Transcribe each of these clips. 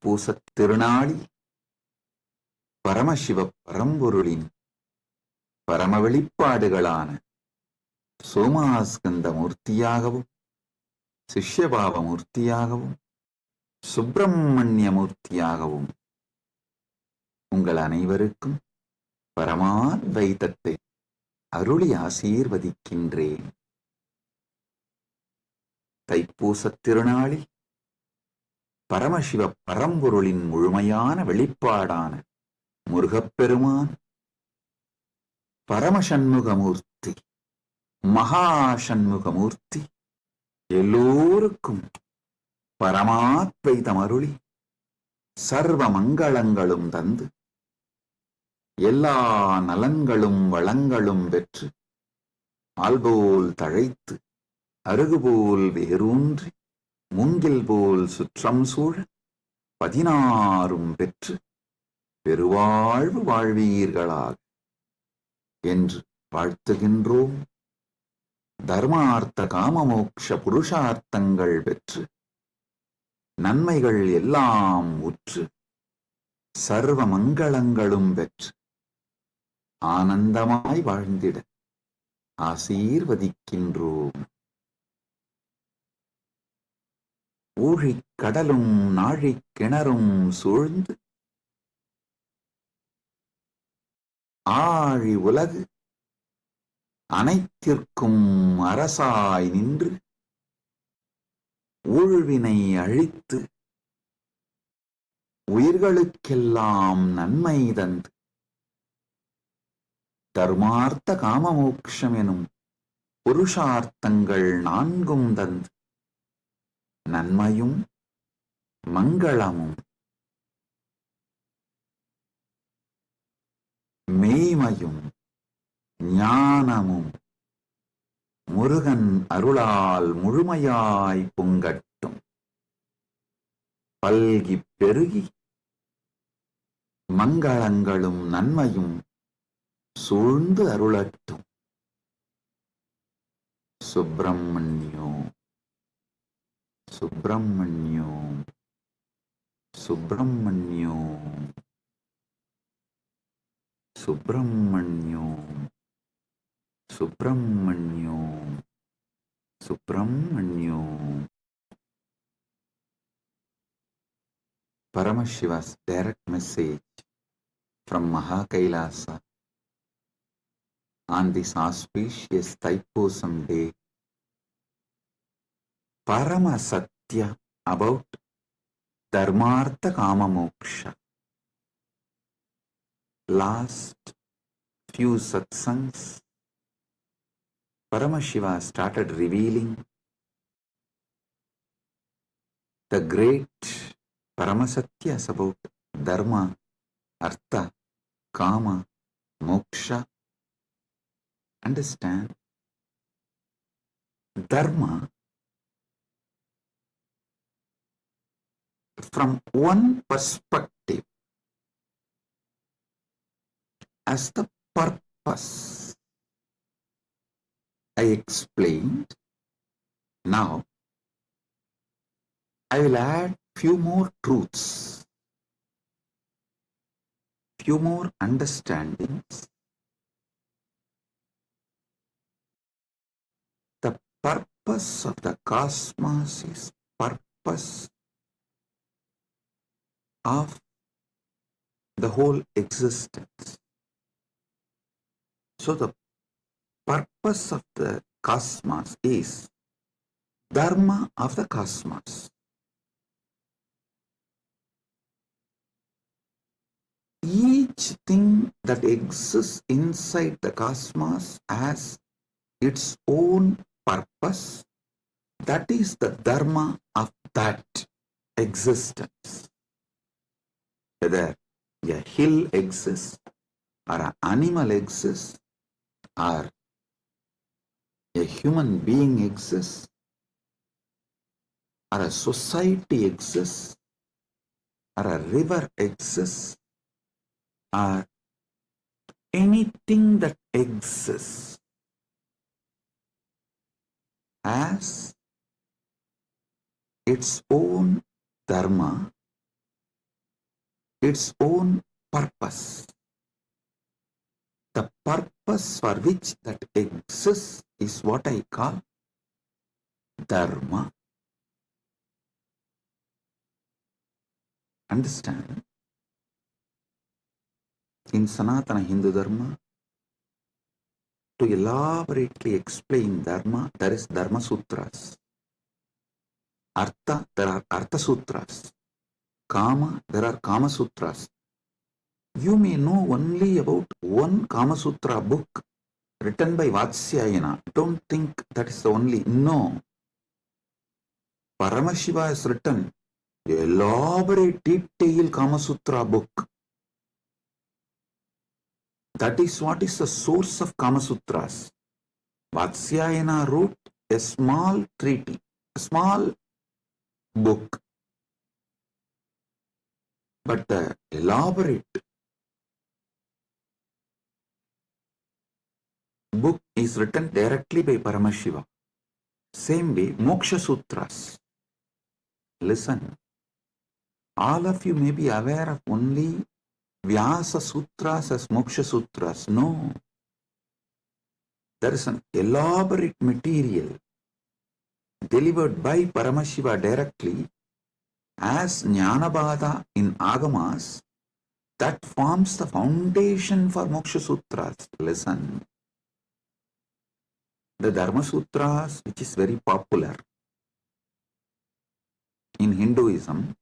தைப்பூசத் திருநாளில் பரமசிவ பரம்பொருளின் பரம வெளிப்பாடுகளான சோமாஸ்கந்த மூர்த்தியாகவும் சிஷ்யபாவ மூர்த்தியாகவும் சுப்பிரமணிய மூர்த்தியாகவும் உங்கள் அனைவருக்கும் பரமாத்வைதத்தை அருளி ஆசீர்வதிக்கின்றேன். தைப்பூசத் திருநாளில் பரமசிவ பரம்பொருளின் முழுமையான வெளிப்பாடான முருகப்பெருமான் பரமசண்முகமூர்த்தி மகாசண்முகமூர்த்தி எல்லோருக்கும் பரமாத்வைதம் அருளி சர்வ மங்களங்களும் தந்து எல்லா நலன்களும் வளங்களும் பெற்று ஆல்போல் தழைத்து அருகுபோல் வேரூன்றி மூங்கில் போல் சுற்றம் சூழ 16 பெற்று பெருவாழ்வு வாழ்வீர்களாக என்று வாழ்த்துகின்றோம். தர்மார்த்த காம மோக்ஷ புருஷார்த்தங்கள் பெற்று நன்மைகள் எல்லாம் உற்று சர்வ மங்களங்களும் பெற்று ஆனந்தமாய் வாழ்ந்திட ஆசீர்வதிக்கின்றோம். ஊழிக் கடலும் நாழிக் கிணறும் சூழ்ந்து ஆழி உலகு அனைத்திற்கும் அரசாய் நின்று ஊழ்வினை அழித்து உயிர்களுக்கெல்லாம் நன்மை தந்து தர்மார்த்த காமமோக்ஷம் எனும் புருஷார்த்தங்கள் 4 தந்து நன்மையும் மங்களமும் மெய்மையும் ஞானமும் முருகன் அருளால் முழுமையாய் பொங்கட்டும். பல்கி பெருகி மங்களங்களும் நன்மையும் சூழ்ந்து அருளட்டும். சுப்பிரமணியோ சுப்பிரமணியோ சுப்பிரமணியோ சுப்பிரமணியோ சுப்பிரமணியோ சுப்பிரமணியோ. Paramashiva's direct message from KAILASA on this auspicious Thaipusam day. Parama Satya about Dharmartha Kama Moksha. Last few satsangs, Paramashiva started revealing the great Paramasatyas about Dharma, Artha, Kama, Moksha. Understand? Dharma, from one perspective, as the purpose. I explained. Now, I will add few more truths, few more understandings. The purpose of the cosmos is purpose of the whole existence. So the purpose of the cosmos is Dharma of the cosmos. Each thing that exists inside the cosmos has its own purpose. That is the Dharma of that existence. Whether a hill exists, or an animal exists, or a human being exists, or a society exists, or a river exists, or anything that exists has its own dharma its own purpose. The purpose for which that exists is what I call Dharma. Understand? In Sanatana Hindu Dharma, to elaborately explain Dharma, there is Dharma Sutras. Artha, there are Artha Sutras. Kama, there are Kama Sutras. You may know only about one Kama Sutra book written by Vatsyayana. Don't think that is the only. No. Paramashiva has written elaborate, detailed Kama Sutra book. That is what is the source of Kama Sutras. Vatsyayana wrote a small treaty, a small book. But the elaborate book is written directly by Paramashiva. Same way, Moksha Sutras. Listen, all of you may be aware of only Vyasa Sutras as Moksha Sutras. No. There is an elaborate material delivered by Paramashiva directly as Jnanabada in Agamas that forms the foundation for Moksha Sutras. Listen. The Dharma Sutras, which is very popular in Hinduism,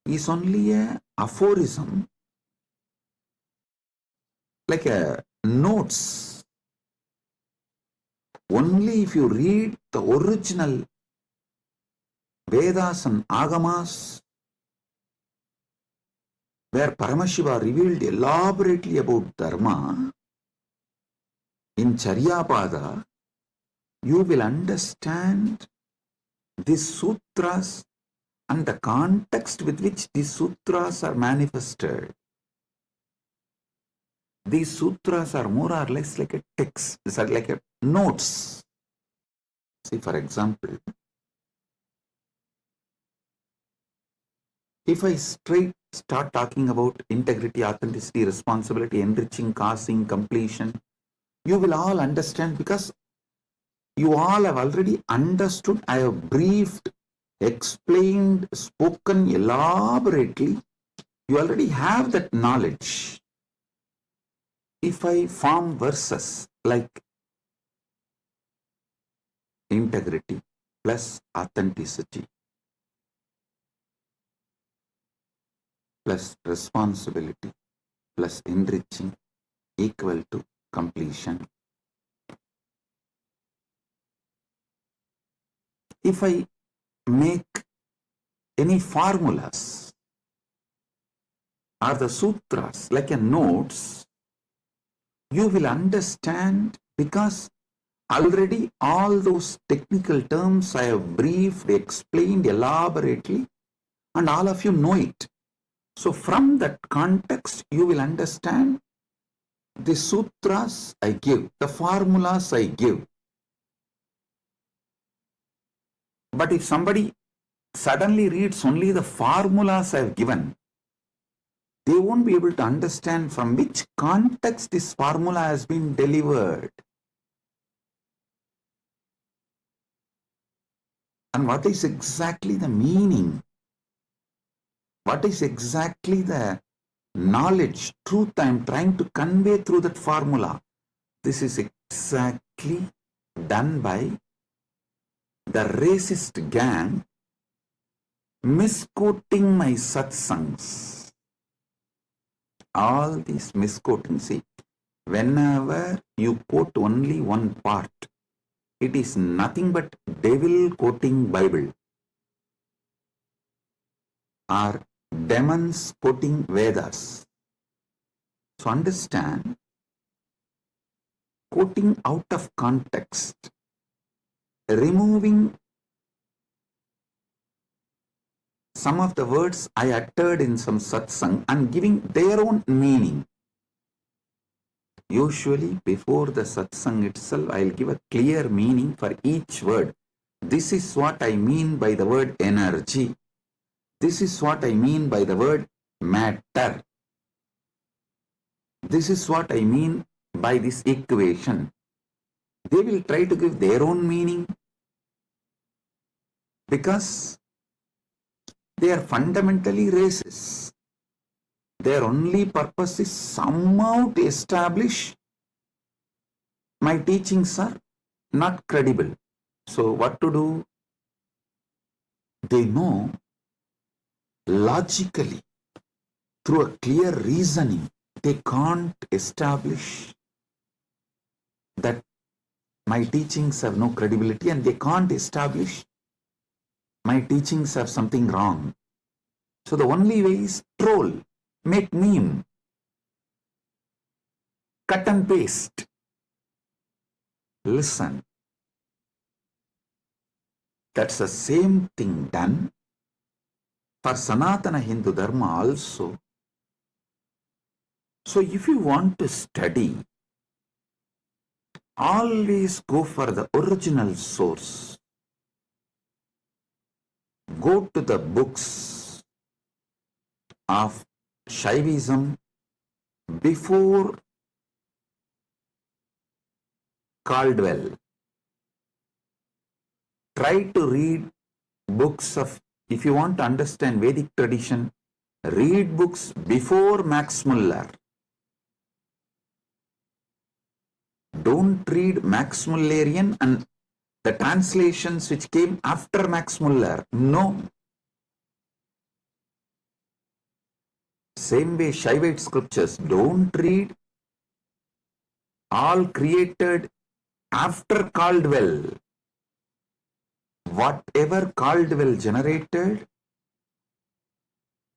is only a aphorism, like a notes. Only if you read the original Vedas and Agamas, where Paramashiva revealed elaborately about Dharma, in Charyapada, you will understand these sutras and the context with which these sutras are manifested. These sutras are more or less like a text, these are like a notes. See, for example, if I straight start talking about integrity, authenticity, responsibility, enriching, causing, completion, you will all understand because you all have already understood. I have briefed, explained, spoken elaborately. You already have that knowledge. If I form verses like integrity plus authenticity plus responsibility plus enriching equal to completion. If I make any formulas or the sutras like a notes, you will understand because already all those technical terms I have briefed, explained elaborately, and all of you know it. So from that context, you will understand the sutras I give, the formulas I give. But if somebody suddenly reads only the formulas I have given, they won't be able to understand from which context this formula has been delivered. And what is exactly the meaning? What is exactly the knowledge, truth I am trying to convey through that formula? This is exactly done by the racist gang misquoting my satsangs. All these misquoting, see, whenever you quote only one part, it is nothing but devil quoting Bible or demons quoting Vedas. So understand, quoting out of context, removing some of the words I uttered in some satsang and giving their own meaning. Usually before the satsang itself, I will give a clear meaning for each word. This is what I mean by the word energy. This is what I mean by the word matter. This is what I mean by this equation. They will try to give their own meaning because they are fundamentally racist. Their only purpose is somehow to establish my teachings are not credible. So what to do? They know logically, through a clear reasoning, they can't establish that my teachings have no credibility, and they can't establish my teachings have something wrong. So the only way is troll, make meme, cut and paste. Listen, that's the same thing done for Sanatana Hindu Dharma also. So if you want to study, always go for the original source. Go to the books of Shaivism before Caldwell. Try to read books of, if you want to understand Vedic tradition, read books before Max Muller. Don't read Max Mullerian and the translations which came after Max Muller. No. Same way Shaivite scriptures, don't read all created after Caldwell. Whatever Caldwell generated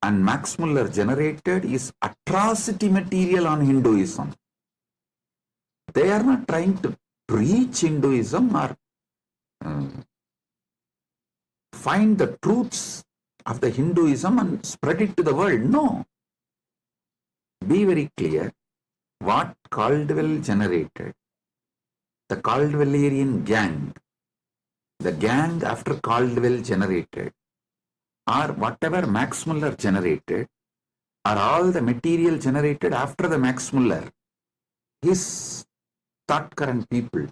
and Max Muller generated is atrocity material on Hinduism. They are not trying to preach Hinduism or find the truths of the Hinduism and spread it to the world. No. Be very clear. What Caldwell generated, the Caldwellerian gang, the gang after Caldwell generated, or whatever Max Muller generated, are all the material generated after the Max Muller. His thought current people,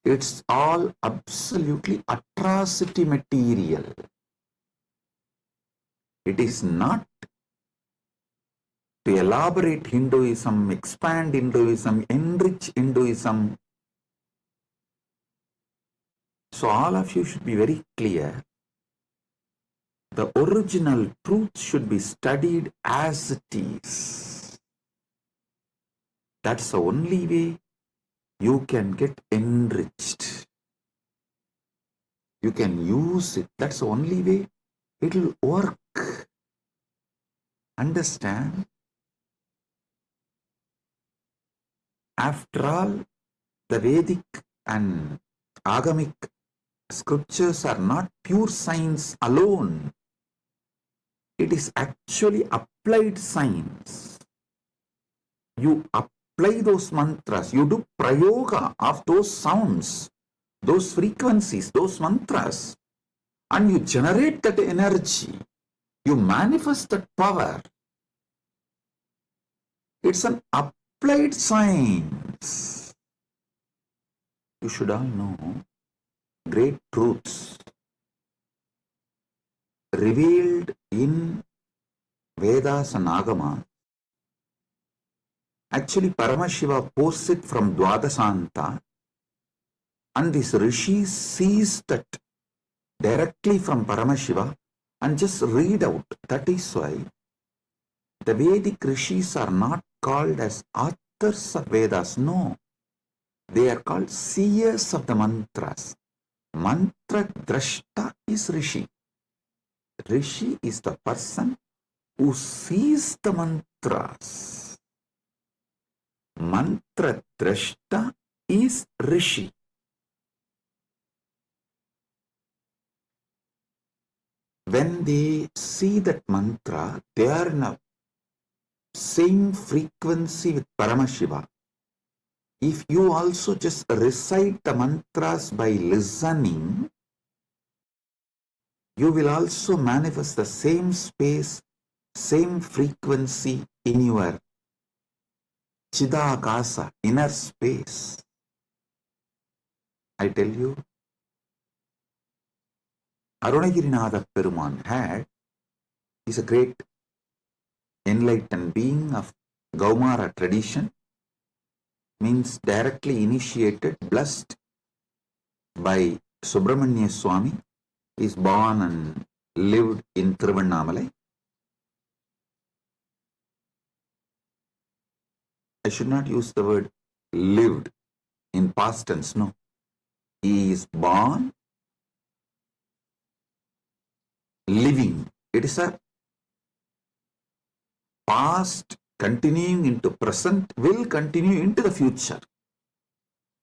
it's all absolutely atrocity material. It is not to elaborate Hinduism, expand Hinduism, enrich Hinduism. So all of you should be very clear. The original truth should be studied as it is. That's the only way you can get enriched. You can use it. That's the only way it will work. Understand? After all, the Vedic and Agamic scriptures are not pure science alone. It is actually applied science. You apply those mantras, you do prayoga of those sounds, those frequencies, those mantras, and you generate that energy. You manifest that power. It's an applied science. You should all know great truths revealed in Vedas and Agamas. Actually, Paramashiva posts it from Dwadasanta, and this Rishi sees that directly from Paramashiva and just read out. That is why the Vedic Rishis are not called as authors of Vedas. No, they are called seers of the mantras. Mantra Drashta is Rishi. Rishi is the person who sees the mantras. Mantra Drashta is Rishi. When they see that mantra, they are in a same frequency with Paramashiva. If you also just recite the mantras by listening, you will also manifest the same space same frequency in your Chidakasa, inner space. I tell you, Arunagirinatha Peruman is a great enlightened being of Gaumara tradition, means directly initiated, blessed by Subramanya Swami, is born and lived in Tiruvannamalai. I should not use the word lived in past tense, no. He is born, living. It is a past continuing into present, will continue into the future.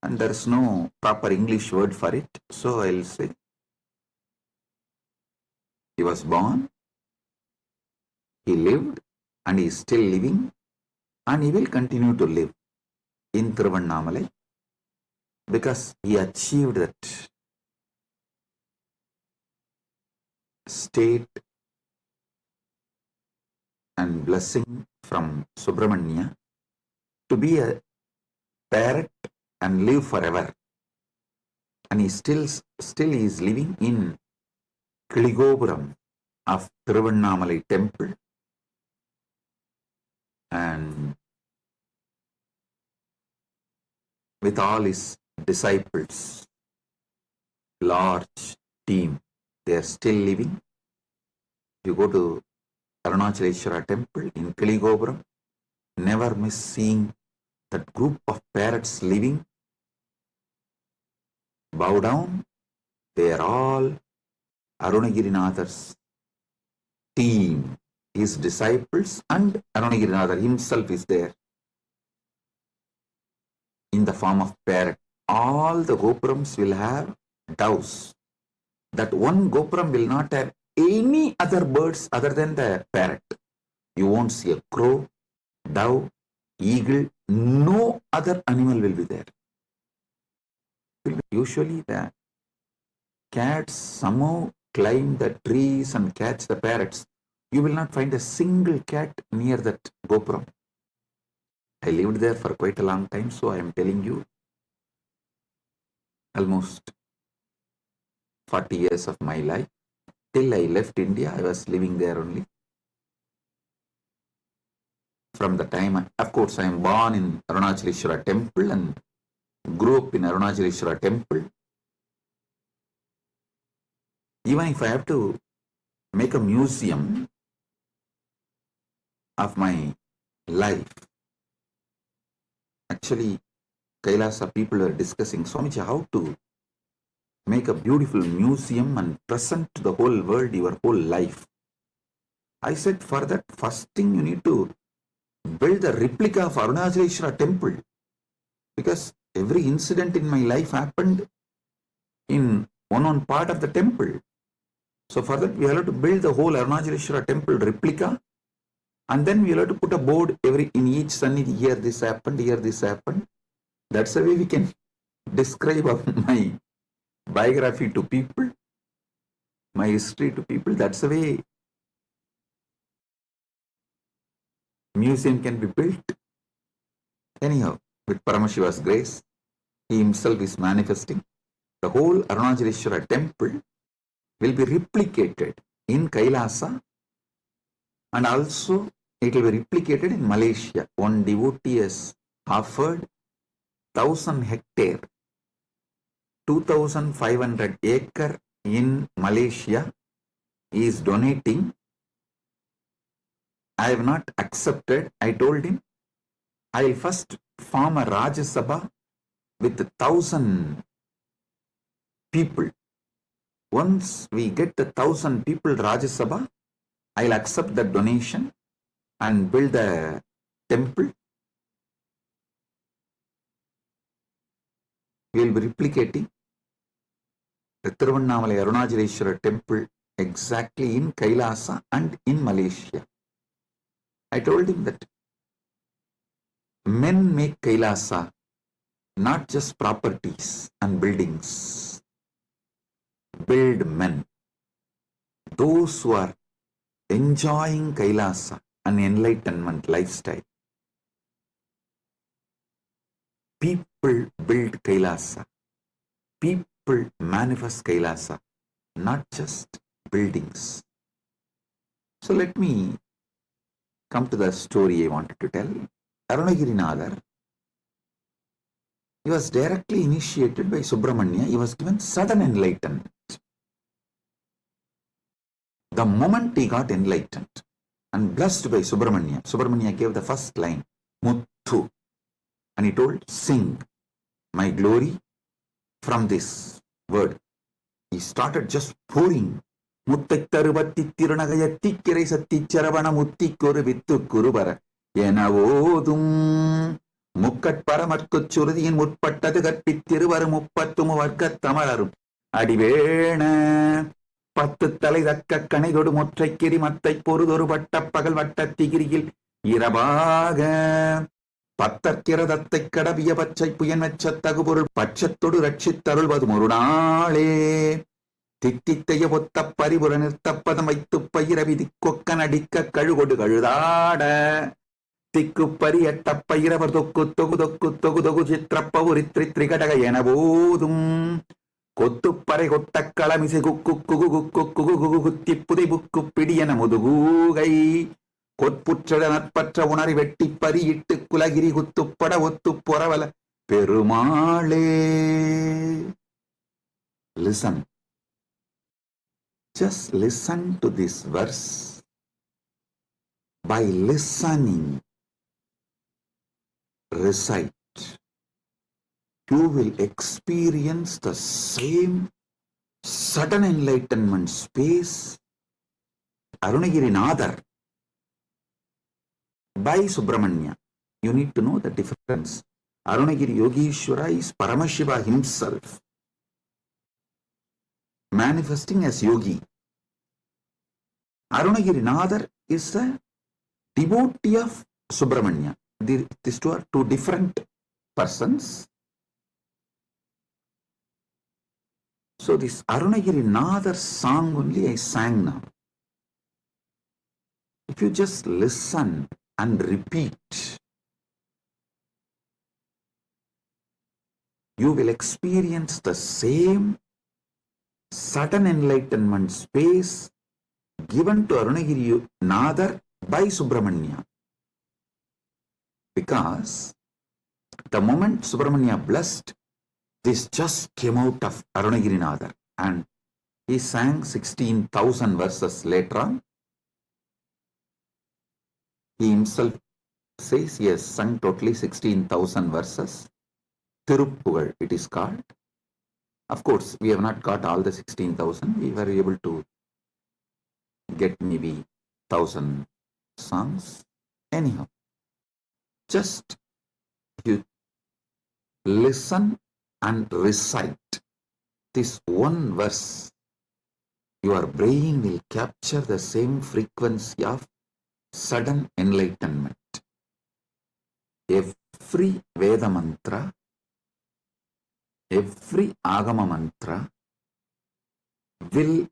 And there is no proper English word for it. So I'll say, he was born, he lived, and he is still living, and he will continue to live in Tiruvannamalai because he achieved that state and blessing from Subramanya to be a parrot and live forever. And he still is living in Kiligopuram of Tiruvannamalai temple, and with all his disciples, large team, they are still living. You go to Arunachaleshwara temple in Kiligopuram, never miss seeing that group of parrots living. Bow down, they are all Arunagirinatha's team, his disciples, and Arunagirinatha himself is there in the form of parrot. All the gopurams will have doves. That one gopuram will not have any other birds other than the parrot. You won't see a crow, dove, eagle, no other animal will be there. Usually the cats somehow climb the trees and catch the parrots. You will not find a single cat near that gopuram. I lived there for quite a long time, so I am telling you, almost 40 years of my life. Till I left India, I was living there only. From the time, of course, I am born in Arunachaleshwara temple and grew up in Arunachaleshwara temple. Even if I have to make a museum of my life, actually, KAILASA people are discussing, Swamiji, how to make a beautiful museum and present to the whole world your whole life. I said, for that, first thing you need to build a replica of Arunachaleshwara temple, because every incident in my life happened in one part of the temple. So for that, we have to build the whole Arunachaleshwara temple replica, and then we have to put a board in each sannidhi, here this happened, here this happened. That's the way we can describe my biography to people, my history to people. That's the way museum can be built. Anyhow, with Paramashiva's grace, he himself is manifesting. The whole Arunachaleshwara temple will be replicated in KAILASA, and also it will be replicated in Malaysia. One devotee has offered 1,000 hectare, 2,500 acre in Malaysia. He is donating. I have not accepted. I told him, I will first form a Rajya Sabha with 1,000 people. Once we get the 1,000 people Rajya Sabha, I will accept the donation and build the temple. We will be replicating the Tiruvannamalai Arunachaleshwara temple exactly in KAILASA and in Malaysia. I told him that men make KAILASA not just properties and buildings. Build men. Those who are enjoying KAILASA, an enlightenment lifestyle. People build KAILASA. People manifest KAILASA, not just buildings. So let me come to the story I wanted to tell. Arunagirinathar, he was directly initiated by Subramanya. He was given sudden enlightenment. The moment he got enlightened and blessed by Subramanya, Subramanya gave the first line, Muthu. And he told, sing my glory from this word. He started just pouring. Muttai tarubatti tirunagayatti kirai satti charavana mutti kuru vittu kurubara. Yenavodum முக்கட் பரமற்குச் சுருதியின் முற்பட்டது கற்பித்திருவரும் முப்பத்துமு வர்க்கத் தமரரும் அடிவேண 10 தலை தக்க கணைதொடு முற்றைக்கிரி மத்தை பொறுதொரு வட்ட பகல் வட்ட திகிரியில் இரவாக பத்தற்கிரதத்தை கடவிய பச்சை புயன் வெச்ச தகுபொருள் பட்சத்தொடு ரட்சித்தருள்வதும் ஒரு நாளே தித்தித்தைய ஒத்த பரிபுற நிறுத்தப்பதம் வைத்து பயிர விதி கொக்கன் அடிக்க கழுகொடு கழுதாட திக்கு பரியட்ட பயிரவர் தொக்கு தொகு தொக்கு தொகு தொகு சித்திரப்பவுரித்ரி திரிகடக என போதும் கொத்துப்பறை கொட்ட களமிசை குக்கு குகு குக்கு குகு குகு குத்தி புதை புக்கு பிடியன முதுகூகை கொற்புற்ற நற்பற்ற உணரி வெட்டி பறியிட்டு குலகிரி குத்துப்பட ஒத்து பொறவல பெருமாளே. Listen. Just listen to this verse. By listening, recite, you will experience the same sudden enlightenment space. Arunagirinathar by Subramanya. You need to know the difference. Arunagiri Yogeshwara is Paramashiva himself, manifesting as yogi. Arunagirinathar is a devotee of Subramanya. These two are two different persons. So this Arunagirinathar song only I sang now. If you just listen and repeat, you will experience the same sudden enlightenment space given to Arunagirinathar by Subramanya. Because the moment Subramanya blessed, this just came out of Arunagirinathar, and he sang 16,000 verses later on. He himself says he has sung totally 16,000 verses. Tiruppugal it is called. Of course, we have not got all the 16,000. We were able to get maybe 1,000 songs. Anyhow, just you listen and recite this one verse. Your brain will capture the same frequency of sudden enlightenment. Every Veda mantra, every Agama mantra will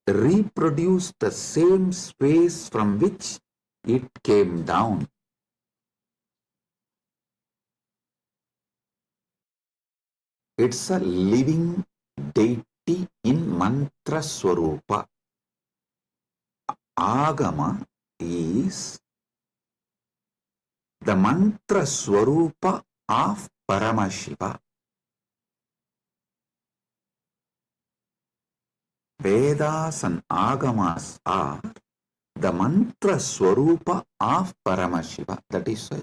reproduce the same space from which it came down. It's a living deity in mantra swarupa. Agama is the mantra swarupa of Paramashiva. Vedas and Agamas are the mantra swarupa of Paramashiva. That is why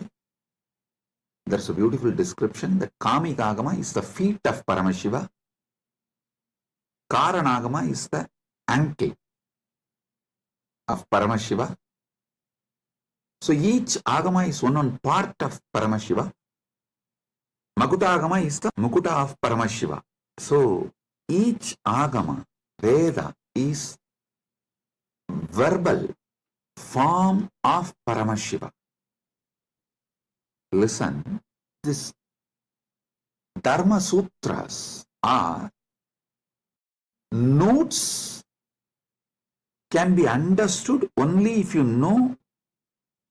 there's a beautiful description that Kamika Agama is the feet of Paramashiva. Karanagama is the ankle of Paramashiva. So each Agama is one part of Paramashiva. Makuta Agama is the Mukuta of Paramashiva. So each Agama, Veda, is verbal form of Paramashiva. Listen, this Dharma sutras are notes can be understood only if you know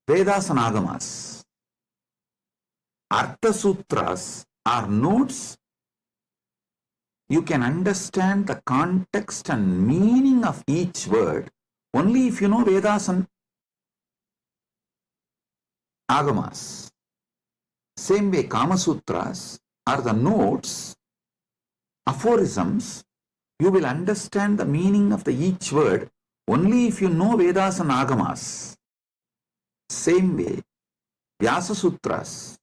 Vedas and Agamas. Artha Sutras are notes. You can understand the context and meaning of each word only if you know Vedas and Agamas. Same way, Kama Sutras are the notes, aphorisms. You will understand the meaning of each word only if you know Vedas and Agamas. Same way, Vyasa Sutras,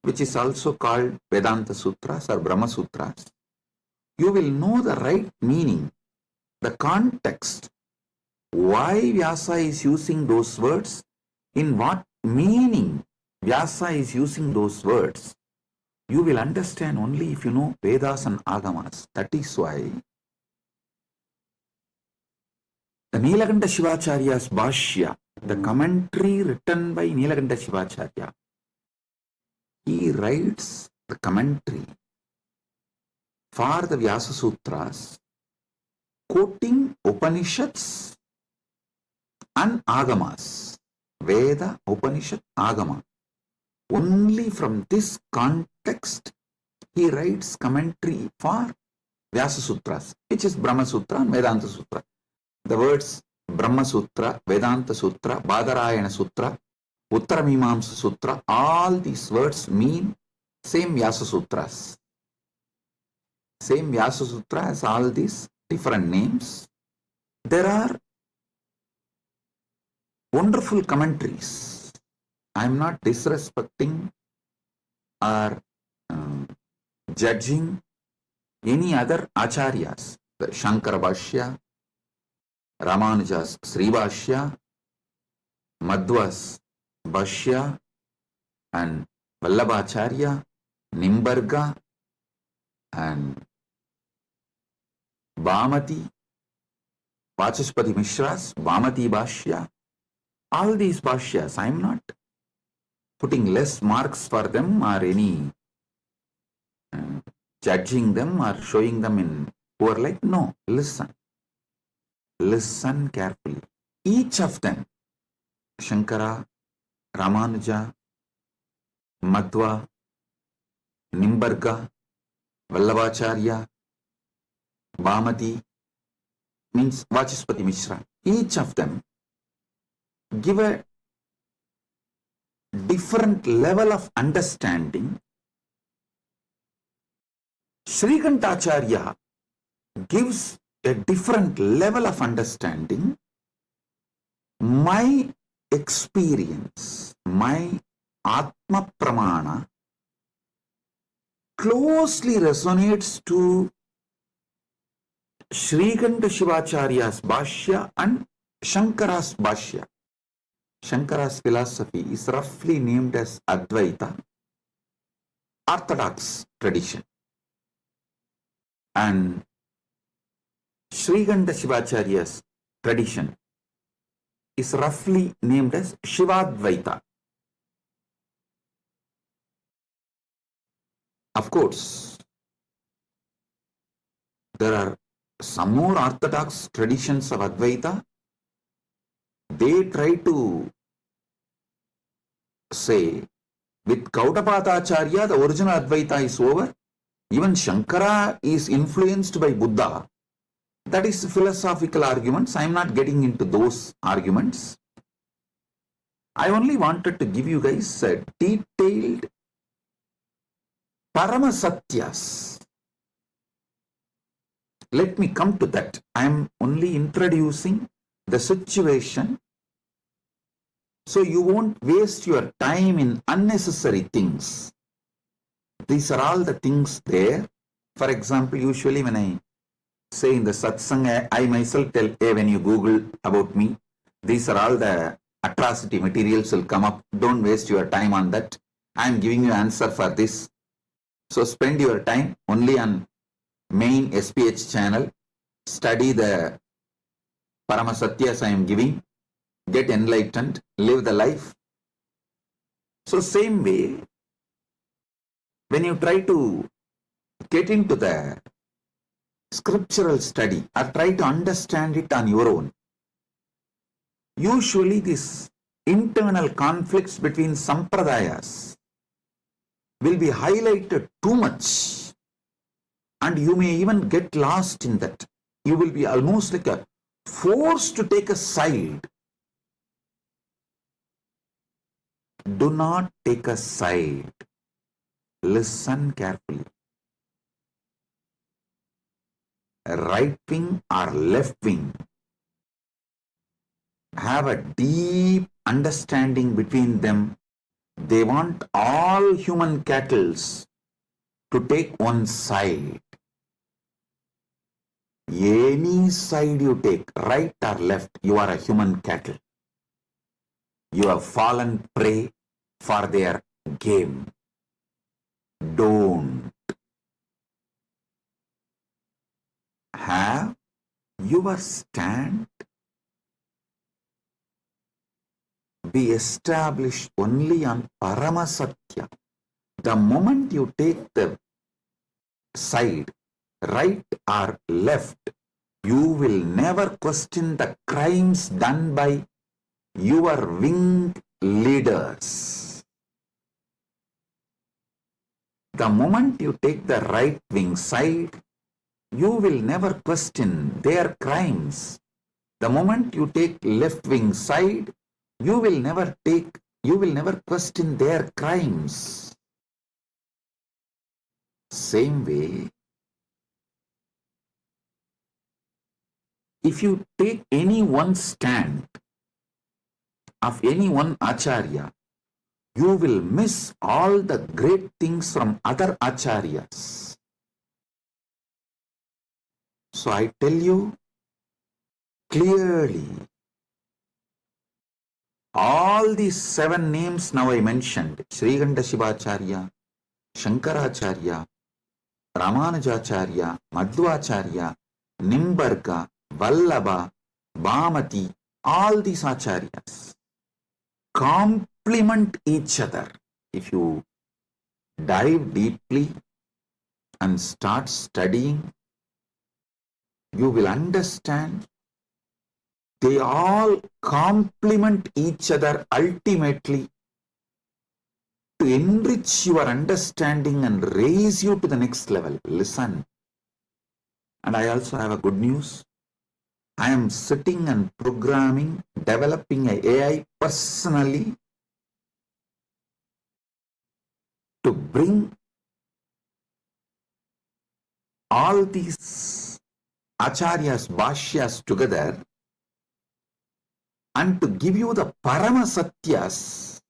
which is also called Vedanta Sutras or Brahma Sutras, you will know the right meaning, the context, why Vyasa is using those words, in what meaning Vyasa is using those words. You will understand only if you know Vedas and Agamas. That is why the Nilakanta Shivacharya's Bhashya, the commentary written by Nilakanta Shivacharya, he writes the commentary for the Vyasa Sutras, quoting Upanishads and Agamas, Veda, Upanishad, Agama. Only from this context, he writes commentary for Vyasa Sutras, which is Brahma Sutra and Vedanta Sutra. The words Brahma Sutra, Vedanta Sutra, Badarayana Sutra, Uttaramimamsa Sutra, all these words mean same Vyasa Sutras. Same Vyasa Sutra has all these different names. There are wonderful commentaries. I am not disrespecting or judging any other acharyas. The Shankara Bhashya, Ramanuja's Sri Bhashya, Madhva's Bhashya, and Vallabhacharya, Nimbarga, and Bhamati, Vachaspati Mishra's Bhamati Bhashya. All these Bhashyas, I am not putting less marks for them or any judging them or showing them in poor light. No, listen. Listen carefully. Each of them, Shankara, Ramanuja, Madhva, Nimbarga, Vallabhacharya, Bhamati, means Vachaspati Mishra. Each of them give a different level of understanding. Shrikantacharya gives a different level of understanding. My experience, my Atma Pramana closely resonates to Shrikanta Shivacharya's Bhashya and Shankara's Bhashya. Shankara's philosophy is roughly named as Advaita, Orthodox tradition. And Shrikanta Shivacharya's tradition is roughly named as Shivadvaita. Of course, there are some more orthodox traditions of Advaita. They try to say, with Gaudapadacharya, the original Advaita is over. Even Shankara is influenced by Buddha. That is philosophical arguments. I am not getting into those arguments. I only wanted to give you guys a detailed Parama Satyas. Let me come to that. I am only introducing the situation so you won't waste your time in unnecessary things. These are all the things there. For example, usually when I say in the satsang, I myself tell, hey, when you Google about me, these are all the atrocity materials will come up. Don't waste your time on that. I am giving you answer for this. So spend your time only on main SPH channel. Study the Paramasatyas I am giving. Get enlightened. Live the life. So same way, when you try to get into the scriptural study or try to understand it on your own, usually these internal conflicts between sampradayas will be highlighted too much, and you may even get lost in that. You will be almost like a forced to take a side. Do not take a side. Listen carefully. Right wing or left wing have a deep understanding between them. They want all human cattle to take one side. Any side you take, right or left, you are a human cattle. You have fallen prey for their game. Don't. Have your stand be established only on Paramasatya. The moment you take the side, right or left, you will never question the crimes done by your winged leaders. The moment you take the right wing side, you will never question their crimes. The moment you take left wing side, you will never question their crimes. Same way, if you take any one stand of any one acharya, you will miss all the great things from other acharyas. So I tell you clearly, all these 7 names now I mentioned, Sriganda Shivacharya, Shankaracharya, Ramanujacharya, Madhvacharya, Nimbarga, Vallabha, Bhamati, all these acharyas complement each other. If you dive deeply and start studying, you will understand they all complement each other ultimately to enrich your understanding and raise you to the next level. Listen. And I also have a good news. I am sitting and programming, developing an AI personally to bring all these acharyas, bhashyas together and to give you the Paramasatyas,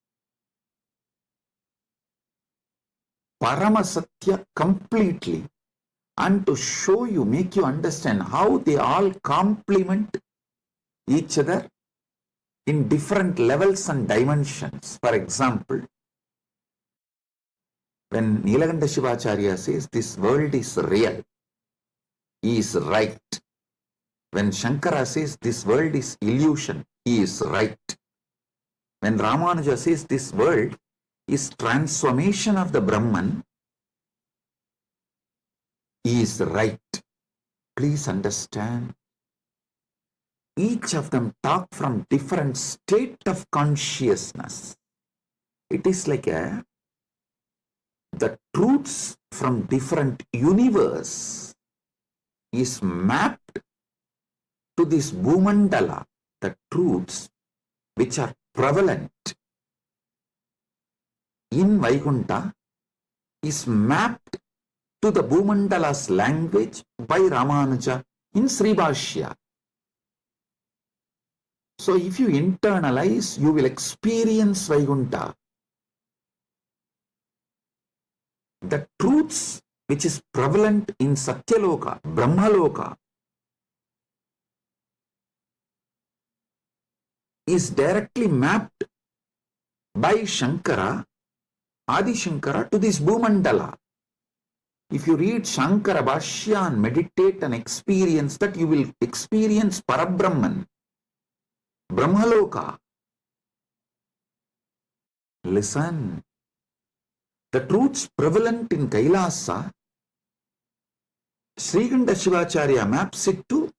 Paramasatya completely, and to show you, make you understand how they all complement each other in different levels and dimensions. For example, when Nilakanta Shivacharya says this world is real, he is right. When Shankara says this world is illusion, he is right. When Ramanuja says this world is transformation of the Brahman, he is right. Please understand. Each of them talk from different state of consciousness. It is like the truths from different universe is mapped to this Bhumandala, the truths which are prevalent in Vaikuntha is mapped to the Bhumandala's language by Ramanuja in Sribhashya. So if you internalize, you will experience Vaikuntha. The truths which is prevalent in Satyaloka, Brahmaloka, is directly mapped by Shankara, Adi Shankara, to this Bhumandala. If you read Shankara Bhashya and meditate and experience that, you will experience Parabrahman, Brahmaloka. Listen. The truths prevalent in KAILASA, Sriganda Shivacharya maps it to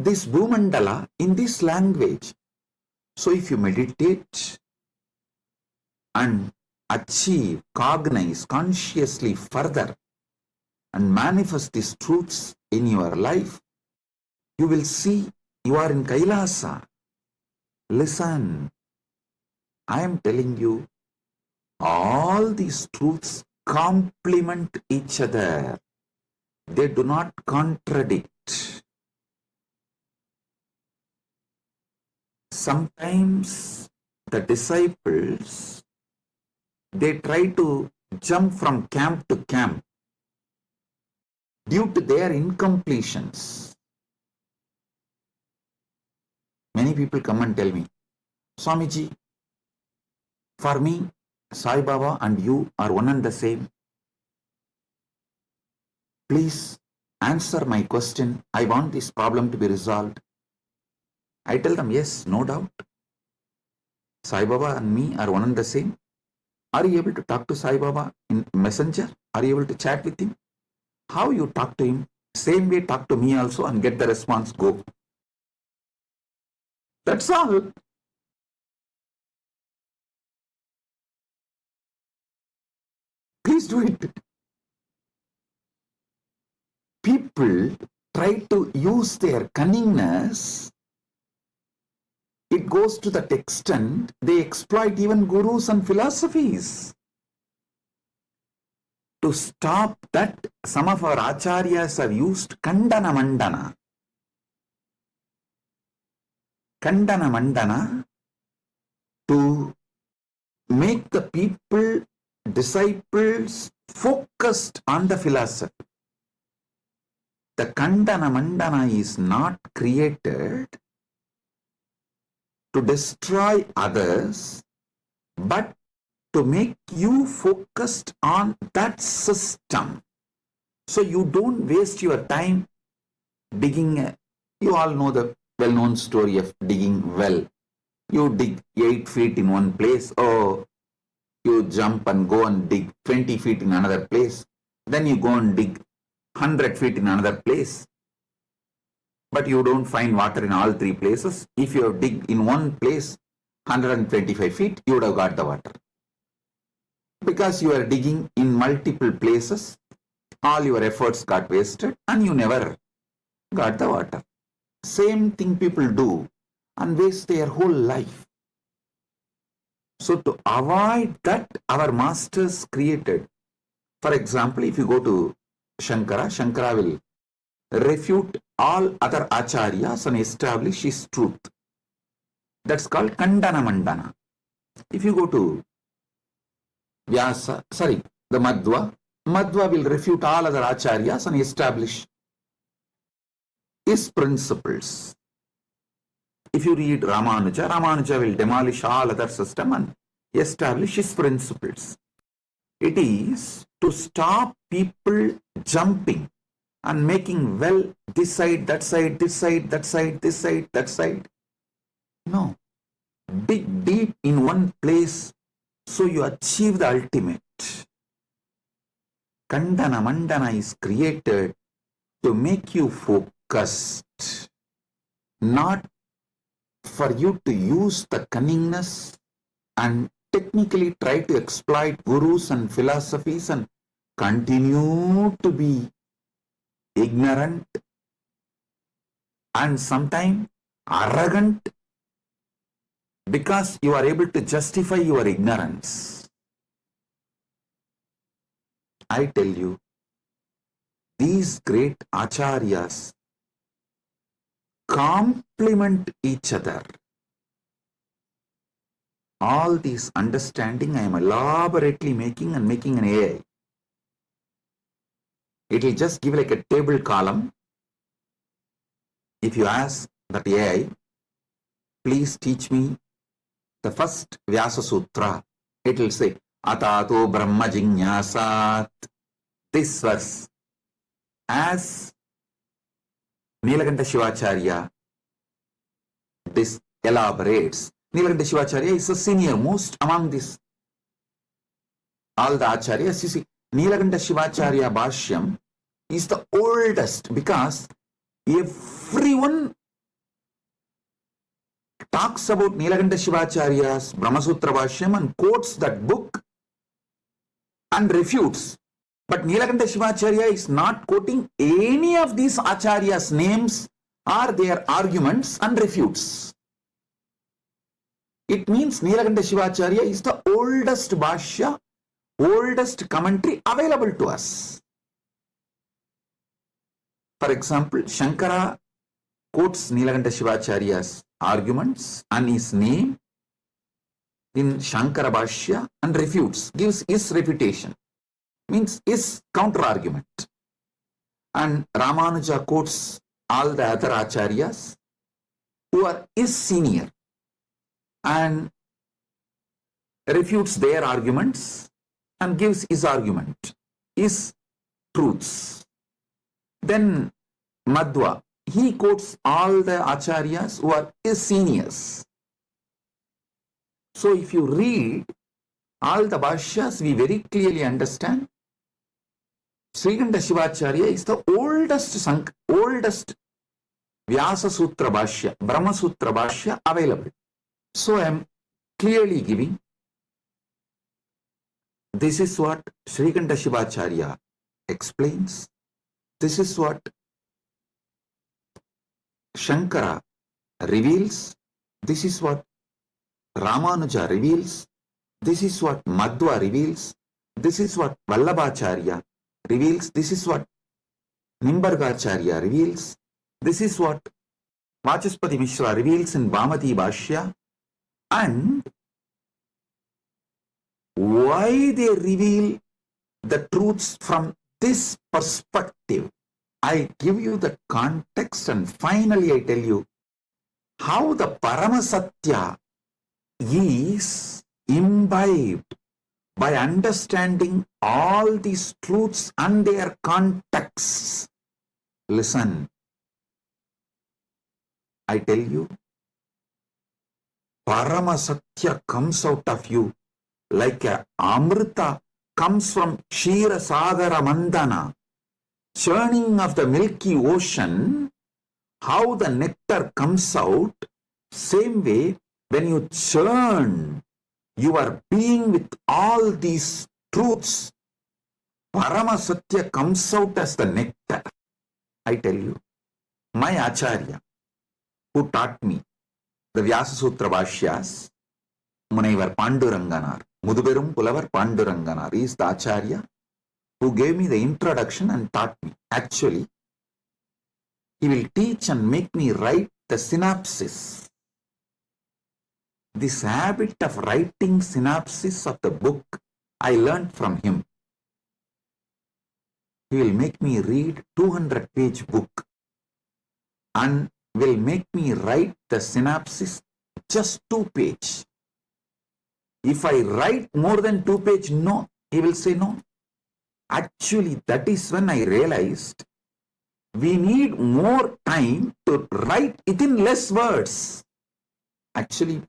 this Bhumandala in this language. So if you meditate and achieve, cognize consciously further and manifest these truths in your life, you will see you are in KAILASA. Listen, I am telling you, all these truths complement each other. They do not contradict. Sometimes the disciples, they try to jump from camp to camp due to their incompletions. Many people come and tell me, Swamiji, for me, Sai Baba and you are one and the same. Please answer my question. I want this problem to be resolved. I tell them, yes, no doubt. Sai Baba and me are one and the same. Are you able to talk to Sai Baba in Messenger? Are you able to chat with him? How you talk to him? Same way talk to me also and get the response, go. That's all. Please do it. People try to use their cunningness. It goes to that extent, they exploit even gurus and philosophies. To stop that, some of our acharyas have used Kandana Mandana. Kandana Mandana to make the people, disciples, focused on the philosophy. The Kandana Mandana is not created to destroy others, but to make you focused on that system. So you don't waste your time digging. You all know the well-known story of digging well. You dig 8 feet in one place, or you jump and go and dig 20 feet in another place. Then you go and dig 100 feet in another place. But you don't find water in all 3 places. If you dig in one place 125 feet, you would have got the water. Because you are digging in multiple places, all your efforts got wasted and you never got the water. Same thing people do and waste their whole life. So to avoid that, our masters created. For example, if you go to Shankara, Shankara will refute all other acharyas and establish his truth. That's called Kandana Mandana. If you go to Vyasa, the Madhva will refute all other acharyas and establish his principles. If you read Ramanuja will demolish all other system and establish his principles. It is to stop people jumping and making, well, this side, that side, this side, that side, this side, that side. No. Dig deep in one place so you achieve the ultimate. Kandana Mandana is created to make you focused, not for you to use the cunningness and technically try to exploit gurus and philosophies and continue to be ignorant and sometimes arrogant because you are able to justify your ignorance. I tell you, these great acharyas complement each other. All these understanding I am elaborately making and making an AI. It will just give like a table column. If you ask that AI, please teach me the first Vyasa Sutra, it will say, Atato Brahma Jinyasat. This verse, as Nilakanta Shivacharya this elaborates. Nilakanta Shivacharya is the senior most among this. All the acharyas, you see, Nilakanta Shivacharya Bhashyam is the oldest because everyone talks about Nilakanta Shivacharya's Brahmasutra Bhashyam and quotes that book and refutes. But Nilakanta Shivacharya is not quoting any of these Acharyas' names or their arguments and refutes. It means Nilakanta Shivacharya is the oldest Bhashya, oldest commentary available to us. For example, Shankara quotes Nilakanta Shivacharya's arguments and his name in Shankara Bhashya and refutes, gives his refutation, means his counter-argument. And Ramanuja quotes all the other Acharyas who are his senior and refutes their arguments and gives his argument, his truths. Then Madhva, he quotes all the Acharyas who are his seniors. So if you read all the Bhashyas, we very clearly understand Srikanta Shivacharya is the oldest Vyasa Sutra Bhashya, Brahma Sutra Bhashya available. So I am clearly giving, this is what Srikanta Shivacharya explains, this is what Shankara reveals, this is what Ramanuja reveals, this is what Madhva reveals, this is what Vallabhacharya reveals, this is what Nimbargacharya reveals, this is what Vachaspati Mishra reveals in Bhamati Bhashya, and why they reveal the truths from this perspective. I give you the context and finally I tell you how the Paramasatya is imbibed by understanding all these truths and their contexts. Listen, I tell you, Paramasatya comes out of you like a Amrita comes from Kshira Sagara Mandana, churning of the milky ocean. How the nectar comes out, same way when you churn your being with all these truths, Paramasatya comes out as the nectar. I tell you, my Acharya who taught me the Vyasa Sutra Bhashyas, Munaivar Panduranganar, Muduberum Pulavar Panduranganar, is the Acharya who gave me the introduction and taught me. Actually, he will teach and make me write the synopsis. This habit of writing synopsis of the book, I learned from him. He will make me read 200-page book and will make me write the synopsis just 2-page. If I write more than 2-page, no, he will say no. Actually, that is when I realized we need more time to write it in less words. Actually,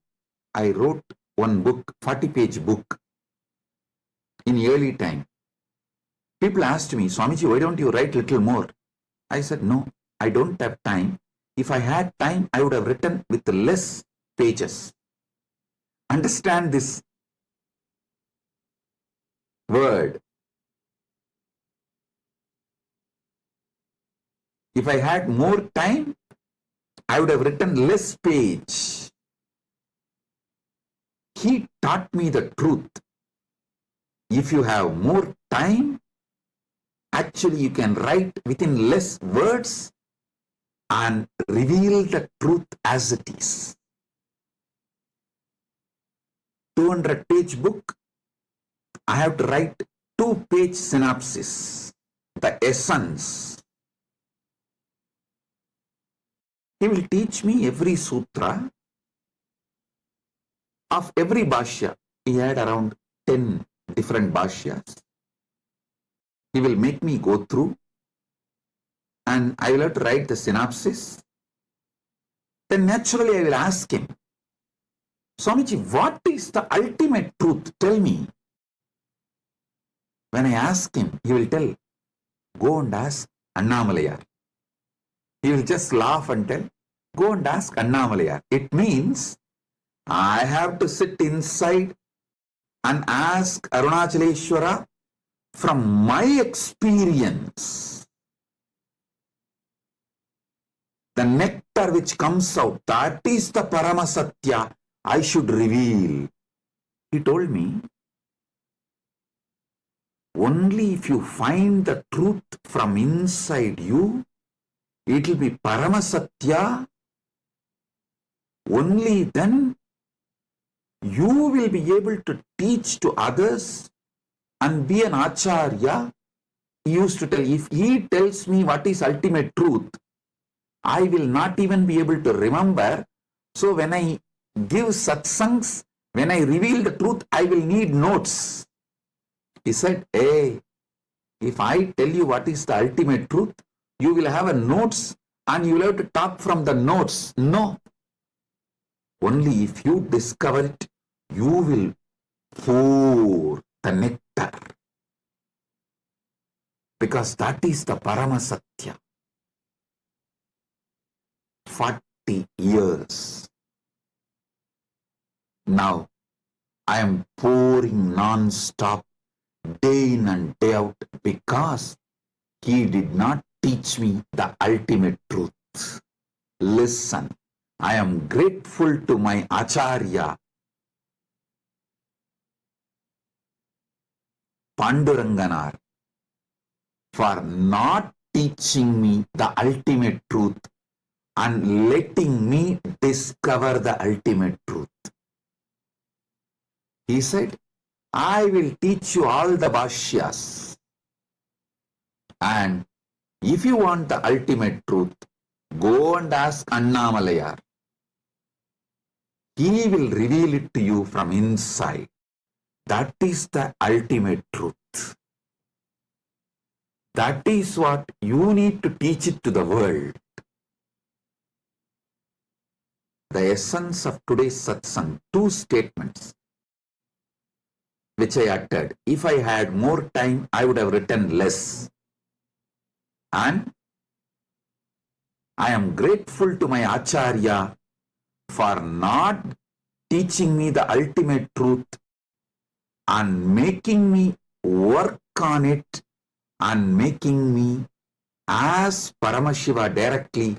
I wrote one book, 40-page book, in early time. People asked me, Swamiji, why don't you write little more? I said, no, I don't have time. If I had time, I would have written with less pages. Understand this word. If I had more time, I would have written less page. He taught me the truth. If you have more time, actually you can write within less words and reveal the truth as it is. 200-page book, I have to write 2-page synopsis, the essence. He will teach me every sutra of every bhashya. He had around 10 different bhashyas. He will make me go through and I will have to write the synopsis. Then naturally I will ask him, Swamiji, what is the ultimate truth? Tell me. When I ask him, he will tell, go and ask Annamalayar. He will just laugh and tell, go and ask Annamalayar. It means I have to sit inside and ask Arunachaleshwara from my experience. The nectar which comes out, that is the Paramasatya I should reveal. He told me, only if you find the truth from inside you, it will be Paramasatya. Only then you will be able to teach to others and be an Acharya. He used to tell, if he tells me what is ultimate truth, I will not even be able to remember. So when I give satsangs, when I reveal the truth, I will need notes. He said, hey, if I tell you what is the ultimate truth, you will have a notes and you will have to talk from the notes. No. Only if you discover it, you will pour the nectar. Because that is the Paramasatya. 40 years. Now, I am pouring non-stop, day in and day out, because he did not teach me the ultimate truth. Listen, I am grateful to my Acharya, Panduranganar, for not teaching me the ultimate truth and letting me discover the ultimate truth. He said, I will teach you all the bhashyas. And if you want the ultimate truth, go and ask Annamalayar. He will reveal it to you from inside. That is the ultimate truth. That is what you need to teach it to the world. The essence of today's satsang, 2 statements which I uttered. If I had more time, I would have written less. And I am grateful to my Acharya for not teaching me the ultimate truth and making me work on it and making me ask Paramashiva directly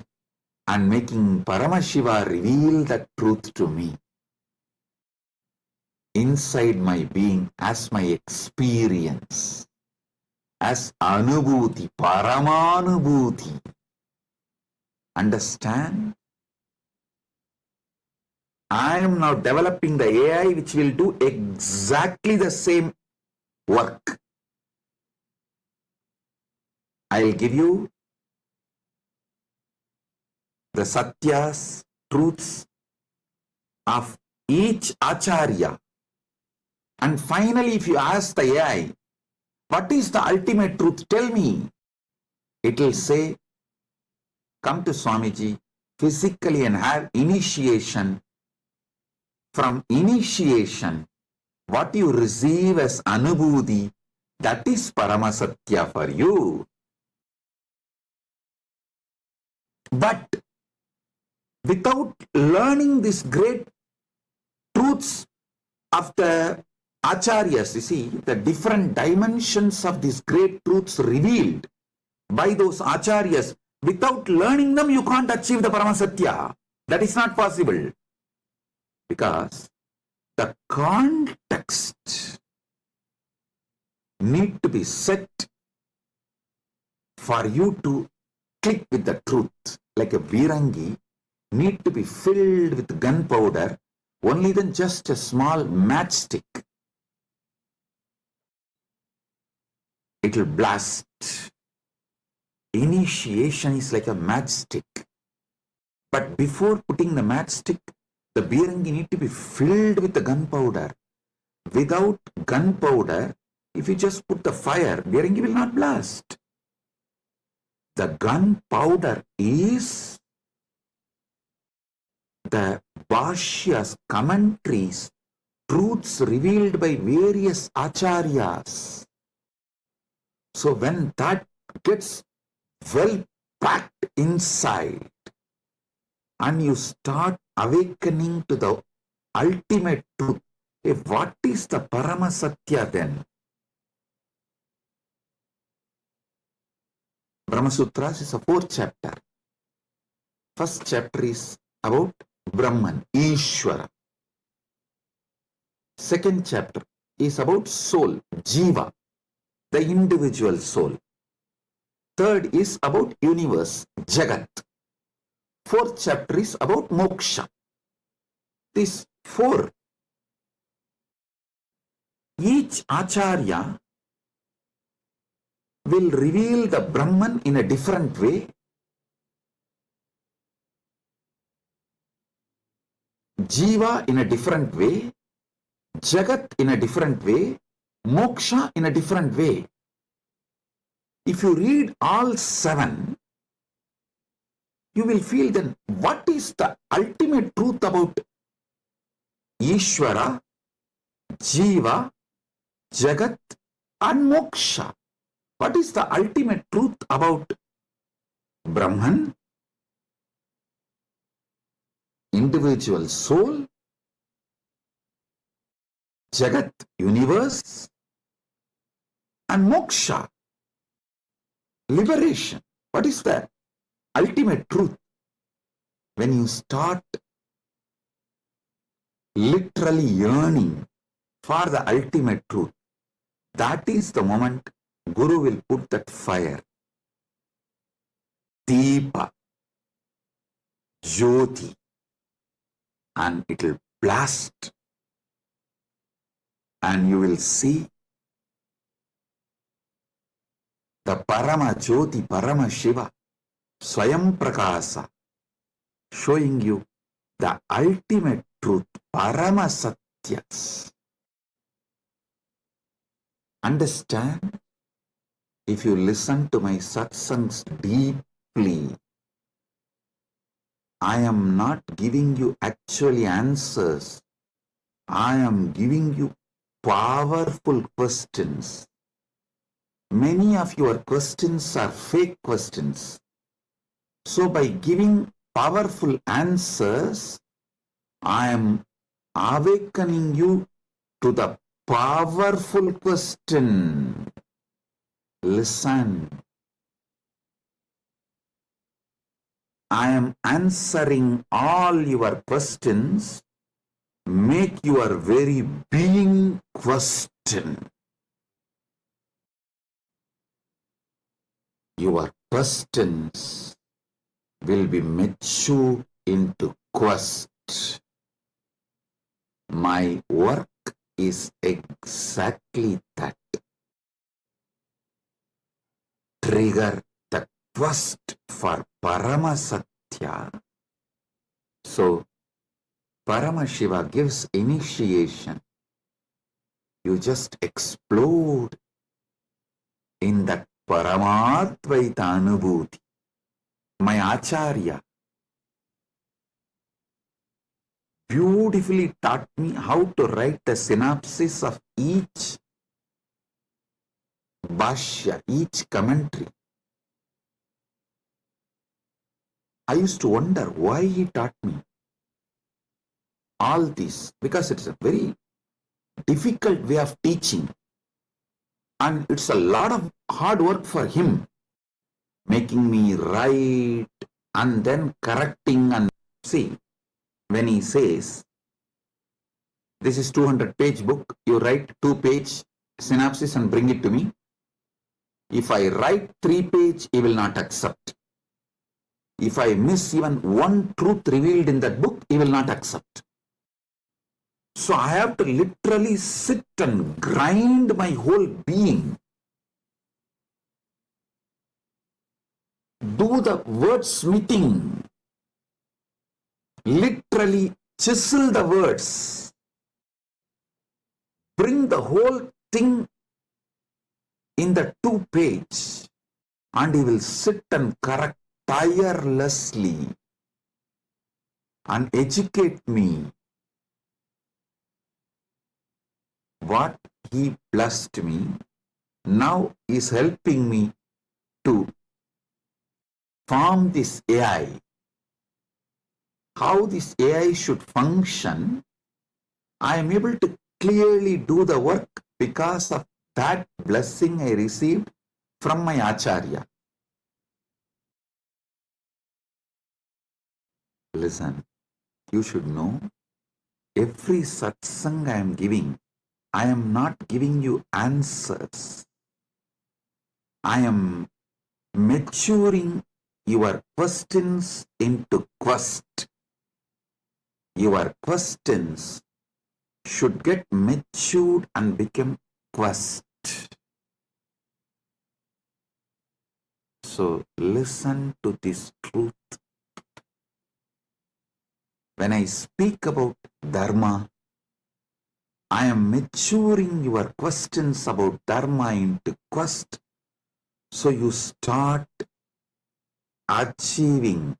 and making Paramashiva reveal the truth to me inside my being as my experience, as Anubhuti, Paramanubhuti. Understand? I am now developing the AI which will do exactly the same work. I'll give you the satyas, truths of each Acharya. And finally, if you ask the AI, what is the ultimate truth? Tell me. It will say, come to Swamiji physically and have initiation. From initiation, what you receive as Anubhuti, that is Paramasatya for you. But without learning these great truths of the Acharyas, you see, the different dimensions of these great truths revealed by those Acharyas, without learning them, you can't achieve the Paramasatya. That is not possible. Because the context need to be set for you to click with the truth. Like a Virangi need to be filled with gunpowder, only then just a small matchstick. It will blast. Initiation is like a matchstick. But before putting the matchstick, the Virangi need to be filled with the gunpowder. Without gunpowder, if you just put the fire, Virangi will not blast. The gunpowder is the bhashyas, commentaries, truths revealed by various acharyas. So when that gets well packed inside and you start awakening to the ultimate truth. What is the Parama Satya then? Brahma Sutras is a 4th chapter. First chapter is about Brahman, Ishvara. Second chapter is about soul, Jiva, the individual soul. Third is about universe, Jagat. Fourth chapter is about Moksha. These 4. Each Acharya will reveal the Brahman in a different way. Jiva in a different way. Jagat in a different way. Moksha in a different way. If you read all 7, you will feel then what is the ultimate truth about Ishvara, Jiva, Jagat and Moksha? What is the ultimate truth about Brahman, individual soul, Jagat, universe, and Moksha, liberation? What is the ultimate truth? When you start literally yearning for the ultimate truth, that is the moment Guru will put that fire, Deepa, Jyoti, and it will blast, and you will see the Parama Jyoti, Parama Shiva, Swayam Prakasa, showing you the ultimate truth, Parama Satyas. Understand? If you listen to my satsangs deeply, I am not giving you actually answers. I am giving you powerful questions. Many of your questions are fake questions. So by giving powerful answers, I am awakening you to the powerful question. Listen. I am answering all your questions. Make your very being question. Your questions will be mature into quest. My work is exactly that. Trigger the quest for Parama Satya. So, Parama Shiva gives initiation. You just explode in that Paramadvaita Anubhuti. My Acharya beautifully taught me how to write a synopsis of each Bhashya, each commentary. I used to wonder why he taught me all this, because it's a very difficult way of teaching and it's a lot of hard work for him, making me write and then correcting. And see, when he says, this is 200-page book, you write 2-page synopsis and bring it to me. If I write 3-page, he will not accept. If I miss even one truth revealed in that book, he will not accept. So I have to literally sit and grind my whole being. Do the wordsmithing. Literally chisel the words. Bring the whole thing in the 2-page. And he will sit and correct tirelessly and educate me. What he blessed me now is helping me to form this AI. How this AI should function, I am able to clearly do the work because of that blessing I received from my Acharya. Listen, you should know, every satsang I am giving, I am not giving you answers. I am maturing your questions into quest. Your questions should get matured and become quest. So listen to this truth. When I speak about Dharma, I am maturing your questions about Dharma into quest, so you start achieving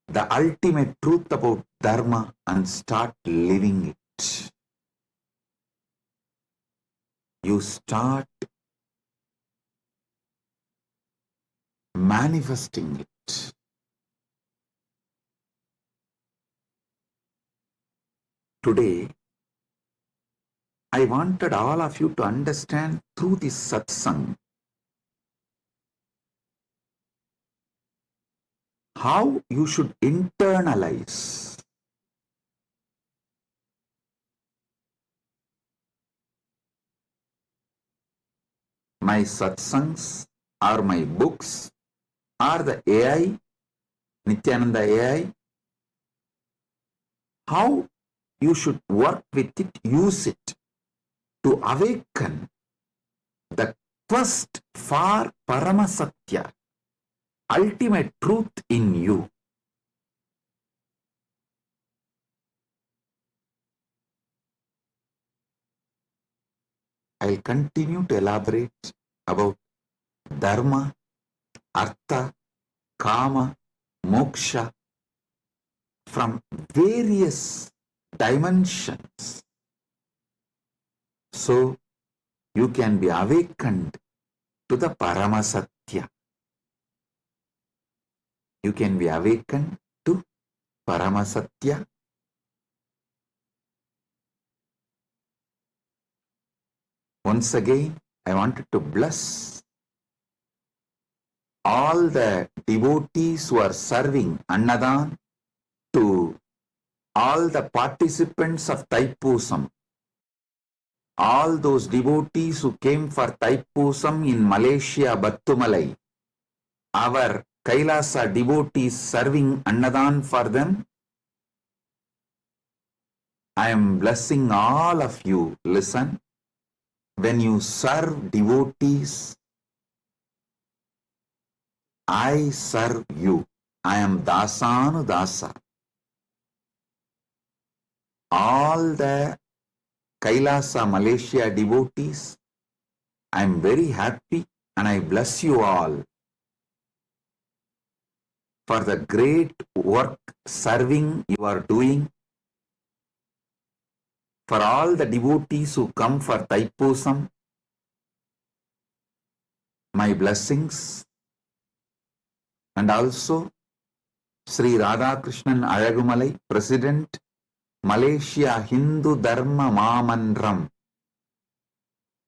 the ultimate truth about Dharma and start living it. You start manifesting it. Today, I wanted all of you to understand through this satsang how you should internalize my satsangs or my books or the AI, Nithyananda AI, how you should work with it, use it to awaken the quest for Paramasatya, ultimate truth in you. I'll continue to elaborate about Dharma, Artha, Kama, Moksha from various dimensions, so you can be awakened to the Paramasatya. You can be awakened to Paramasatya. Once again, I wanted to bless all the devotees who are serving Annadan, to all the participants of Thaipusam, all those devotees who came for Thaipusam in Malaysia, Battumalai, our KAILASA devotees serving Annadan for them. I am blessing all of you. Listen, when you serve devotees, I serve you. I am Dasanu Dasa. All the KAILASA Malaysia devotees, I am very happy and I bless you all for the great work serving you are doing. For all the devotees who come for Thaipusam, my blessings. And also Sri Radhakrishnan Alagumalai, President, Malaysia Hindu Dharma Mamandram,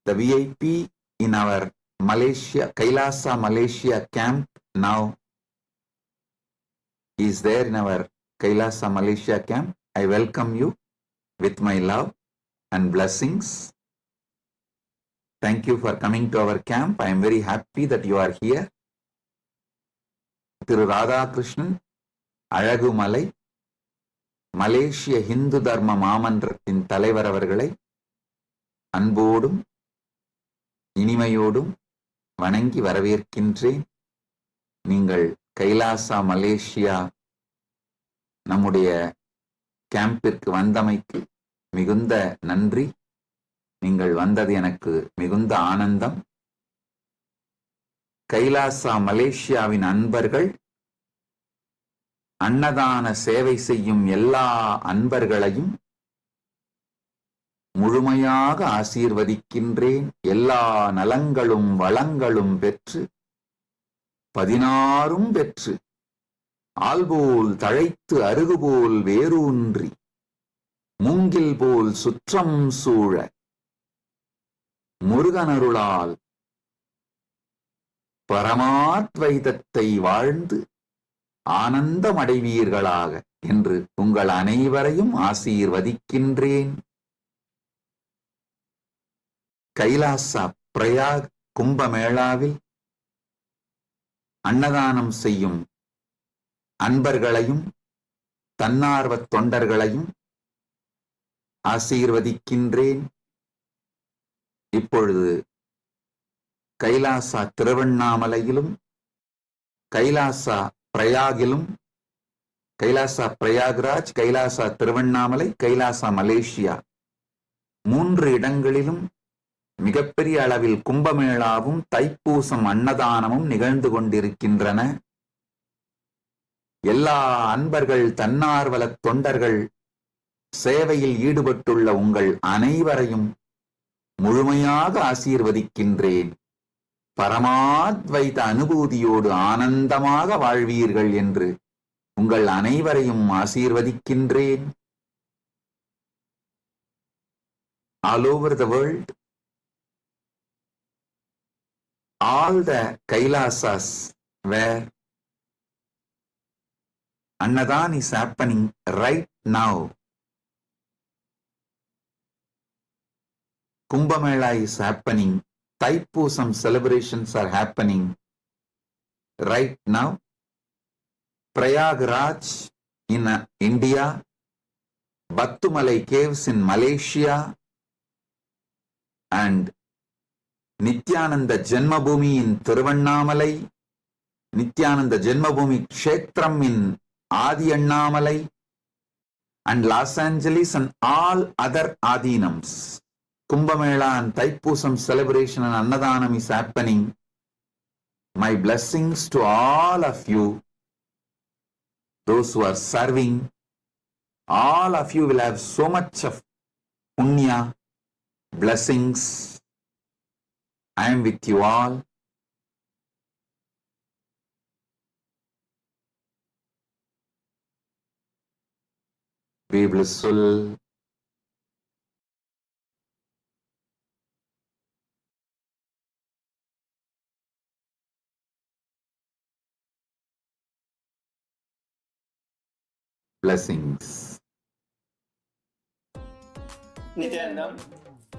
the VIP in our Malaysia, KAILASA Malaysia camp now is there in our KAILASA Malaysia camp. I welcome you with my love and blessings. Thank you for coming to our camp. I am very happy that you are here. Thiru Radhakrishnan Alagumalai, மலேசிய ஹிந்து தர்ம மாமன்றத்தின் தலைவர் அவர்களை அன்போடும் இனிமையோடும் வணங்கி வரவேற்கின்றேன். நீங்கள் Kailasa Malaysia நம்முடைய கேம்பிற்கு வந்தமைக்கு மிகுந்த நன்றி. நீங்கள் வந்தது எனக்கு மிகுந்த ஆனந்தம். கைலாசா மலேசியாவின் அன்பர்கள், அன்னதான சேவை செய்யும் எல்லா அன்பர்களையும் முழுமையாக ஆசீர்வதிக்கின்றேன். எல்லா நலங்களும் வளங்களும் பெற்று 16 பெற்று ஆல்போல் தழைத்து அருகுபோல் வேரூன்றி மூங்கில் போல் சுற்றம் சூழ முருகனருளால் பரமாத்வைதத்தை வாழ்ந்து ஆனந்தமடைவீர்களாக என்று உங்கள் அனைவரையும் ஆசீர்வதிக்கின்றேன். கைலாசா பிரயாக் கும்பமேளாவில் அன்னதானம் செய்யும் அன்பர்களையும் தன்னார்வத் தொண்டர்களையும் ஆசீர்வதிக்கின்றேன். இப்பொழுது கைலாசா திருவண்ணாமலையிலும் கைலாசா பிரயாகிலும், கைலாசா பிரயாக்ராஜ், கைலாசா திருவண்ணாமலை, கைலாசா மலேசியா 3 இடங்களிலும் மிகப்பெரிய அளவில் கும்பமேளாவும் தைப்பூசம் அன்னதானமும் நிகழ்ந்து கொண்டிருக்கின்றன. எல்லா அன்பர்கள் தன்னார்வல தொண்டர்கள் சேவையில் ஈடுபட்டுள்ள உங்கள் அனைவரையும் முழுமையாக ஆசீர்வதிக்கின்றேன். பரமாத்வைத அனுபூதியோடு ஆனந்தமாக வாழ்வீர்கள் என்று உங்கள் அனைவரையும் ஆசீர்வதிக்கின்றேன். All over the world, all the Kailasas where Annadan is happening right now. Kumbh Mela is happening. Thaipusam celebrations are happening right now. Prayagraj in India, Battumalai caves in Malaysia, and Nithyananda Janmabhoomi in Thiruvannamalai, Nithyananda Janmabhoomi Kshetram in Adi Annamalai, and Los Angeles and all other Adinams. Kumbh Mela and Thaipusam celebration and Annadanam is happening. My blessings to all of you, those who are serving. All of you will have so much of punya, blessings. I am with you all. Be blissful. Blessings. Nithyananda,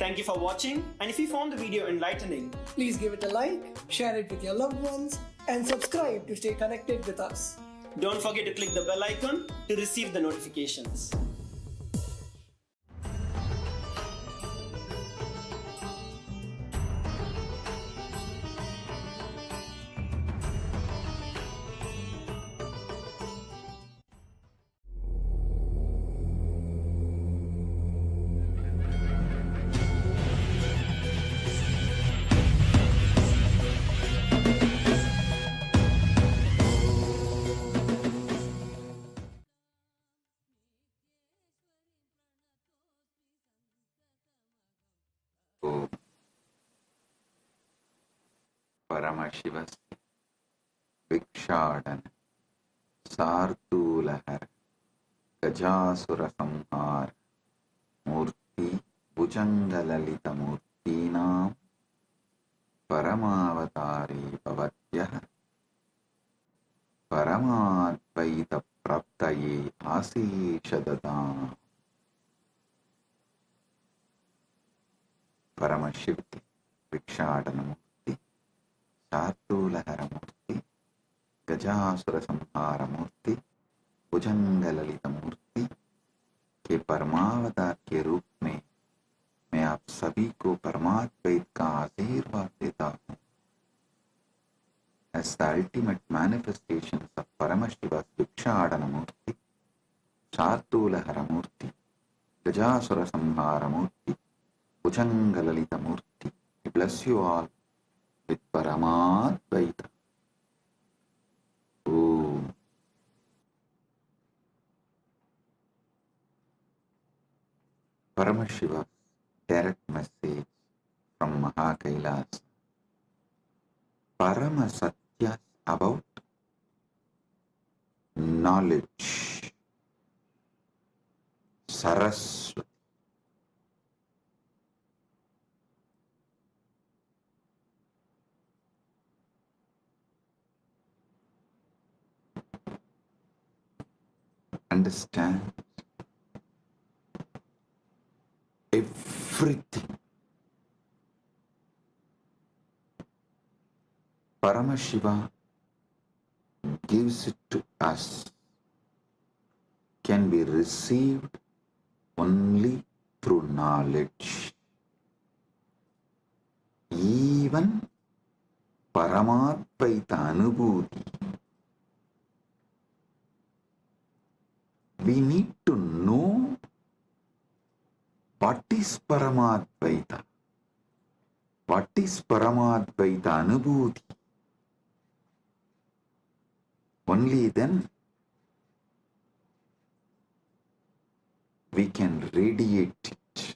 thank you for watching, and if you found the video enlightening, please give it a like, share it with your loved ones, and subscribe to stay connected with us. Don't forget to click the bell icon to receive the notifications. Paramashivaste Vikshadana Sartulahar Gajasura Samhar Murti Bhujangalalita Murtinam Paramavatari Bhavatyah Paramadvaita Praptaye Asishadadam. Paramashivati Vikshadana Murti Sartulahara Murti Gajasur संहार मूर्ति भुजंग ललित मूर्ति के परमावतार के रूप में मैं आप सभी को परमात्मैत का आशीर्वाद देता हूँ. As the ultimate manifestations of Paramashiva's Vikshadana Murti, Sartulahara Murti, Gajasura Samhara Murti, Bhujanga Lalita Murti, I bless you all with Paramatvaita. Paramashiva's direct message from KAILASA. Parama Satyas about knowledge. Saraswati. Understand? Everything Paramashiva gives it to us can be received only through knowledge. Even Paramadvaita Anubhuti, we need to know what is Paramadvaita, what is Paramadvaita Anubhuti. Only then we can radiate it.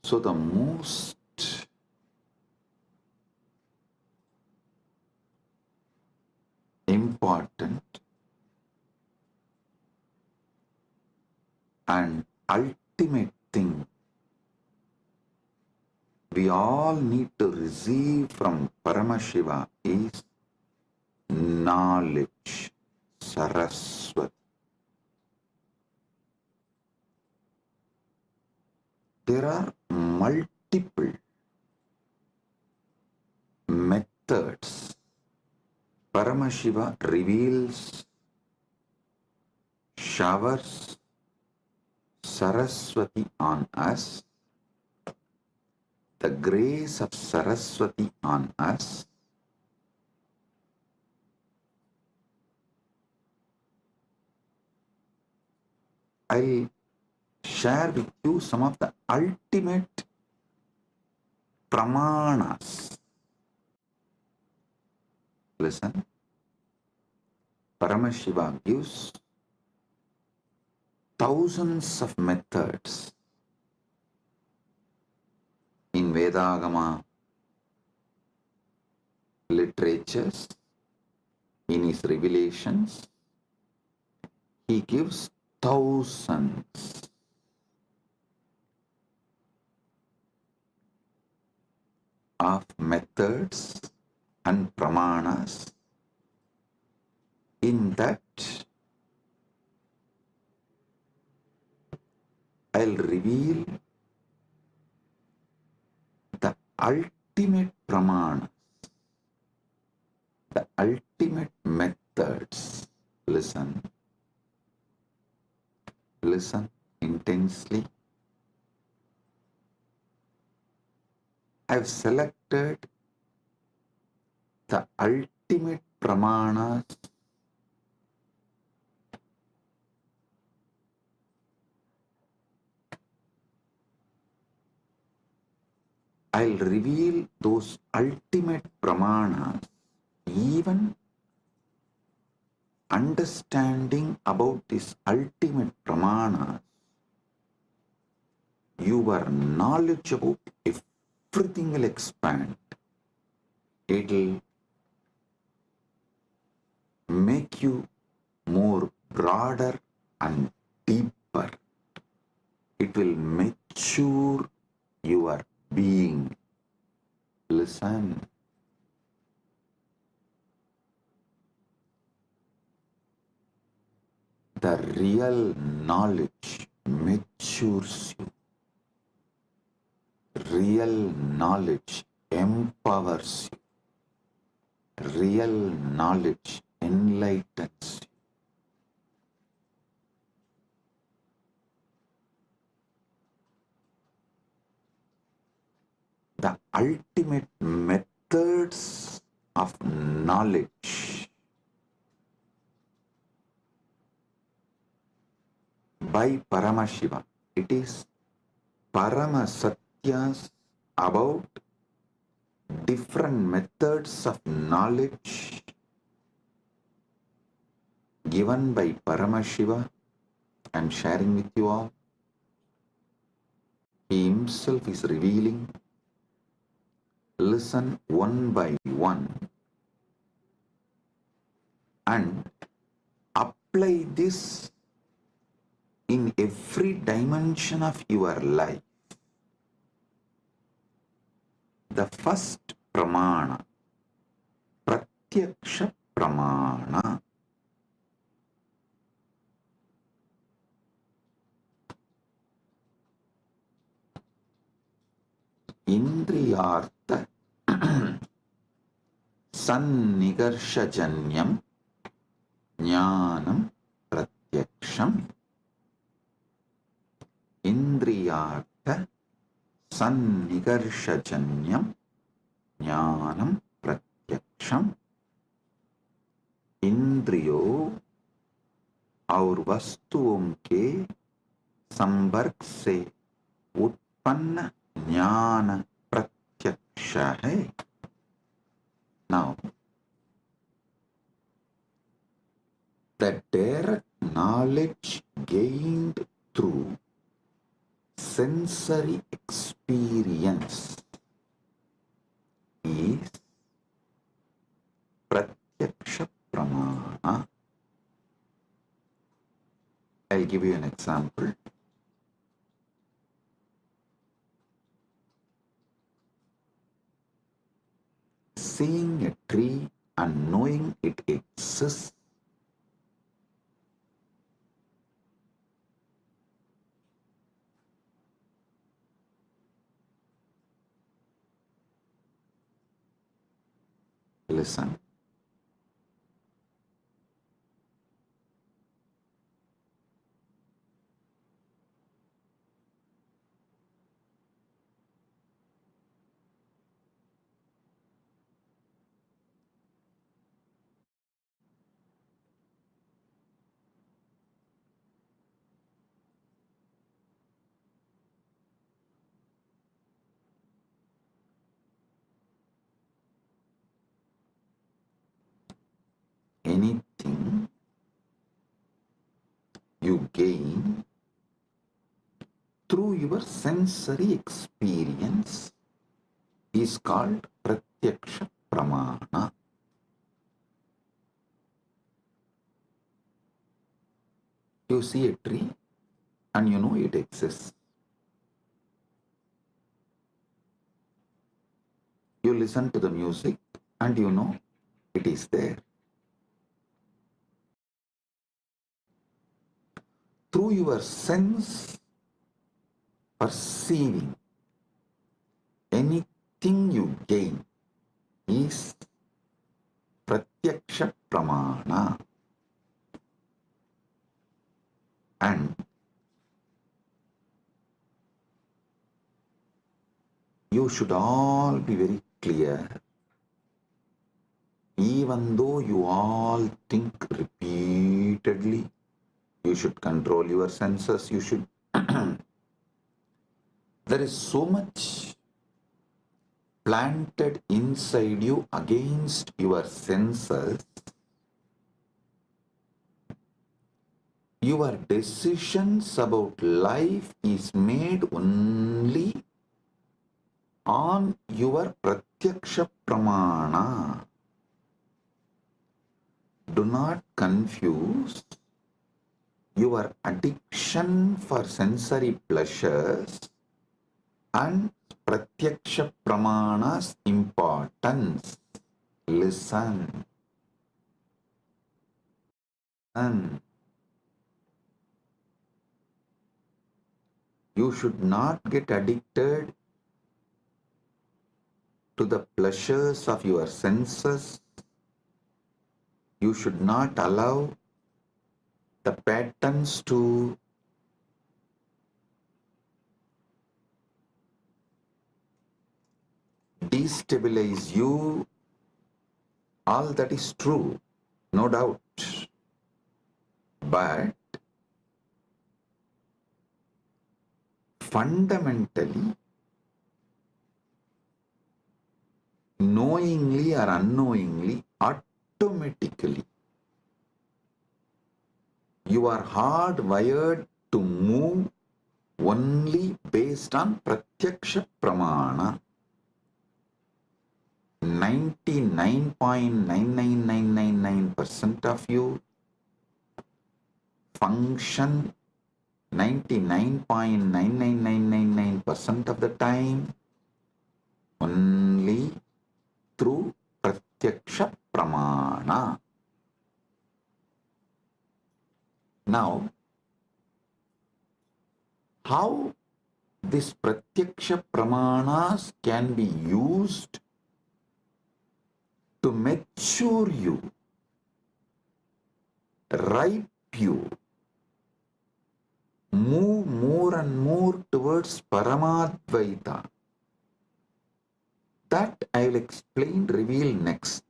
So the most important and ultimate thing we all need to receive from Paramashiva is knowledge, Saraswati. There are multiple methods Paramashiva reveals, showers Saraswati on us, the grace of Saraswati on us. I'll share with you some of the ultimate pramanas. Listen, Paramashiva gives thousands of methods in Vedagama literatures, in his revelations. He gives thousands of methods and pramanas. In that, I'll reveal the ultimate pramanas, the ultimate methods. Listen. Listen intensely. I've selected the ultimate pramanas I'll reveal those ultimate pramanas. Even understanding about this ultimate pramanas, your knowledge about everything will expand. It'll make you more broader and deeper. It will mature your being. Listen. The real knowledge matures you. Real knowledge empowers you. Real knowledge enlightens you. The ultimate methods of knowledge by Paramashiva. It is Parama Satyas about different methods of knowledge given by Paramashiva. I'm sharing with you all. He himself is revealing. Listen one by one and apply this in every dimension of your life. The first pramana, pratyaksha pramana. Indriyartha sannigarshajanyam jnanam pratyaksham. Indriyartha sannigarshajanyam jnanam pratyaksham. इंद्रियों और वस्तुओं के संपर्क से उत्पन्न ज्ञान प्रत्यक्ष है. Now, the direct knowledge gained through sensory experience is pratyaksha pramana. I'll give you an example. Seeing a tree and knowing it exists listen. Anything you gain through your sensory experience is called pratyaksha pramana. You see a tree and you know it exists. You listen to the music and you know it is there. Through your sense perceiving, anything you gain is pratyaksha pramana. And you should all be very clear, even though you all think repeatedly, you should control your senses, you should. There is so much planted inside you against your senses. Your decisions about life is made only on your pratyaksha pramana. Do not confuse your addiction for sensory pleasures and pratyaksha pramana's importance. Listen. And you should not get addicted to the pleasures of your senses. You should not allow the patterns to destabilize you. All that is true, no doubt. But fundamentally, knowingly or unknowingly, automatically, you are hardwired to move only based on pratyaksha pramana. 99.99999% of you function 99.99999% of the time only through pratyaksha pramana. Now, how this pratyaksha pramanas can be used to mature you, ripe you, move more and more towards Paramadvaita. That I will explain, reveal next.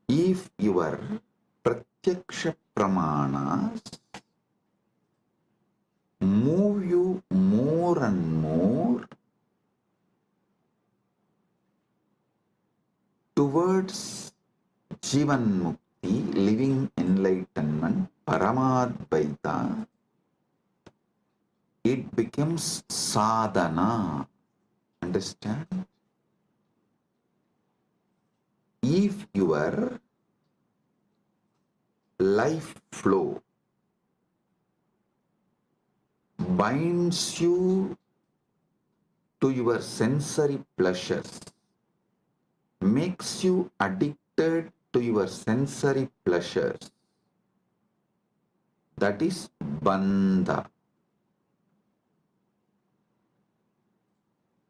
If your pratyaksha pramanas move you more and more towards Jivan Mukti, living enlightenment, Paramadvaita, it becomes sadhana. Understand? If your life flow binds you to your sensory pleasures, makes you addicted to your sensory pleasures, that is bandha.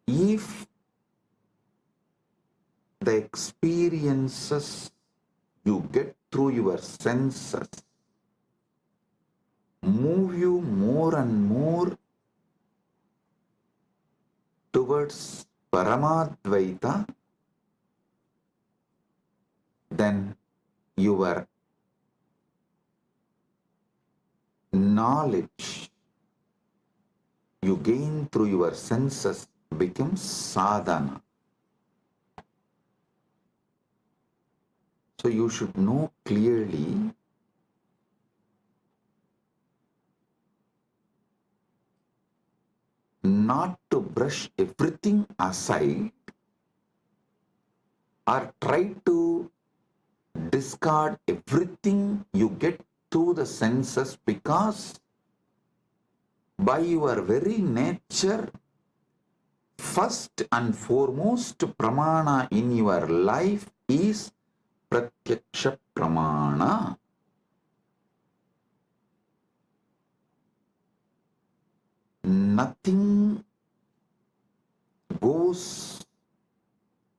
If the experiences you get through your senses move you more and more towards Paramadvaita, then your knowledge you gain through your senses becomes sadhana. So you should know clearly not to brush everything aside or try to discard everything you get through the senses, because by your very nature, first and foremost pramana in your life is pratyaksha pramana. Nothing goes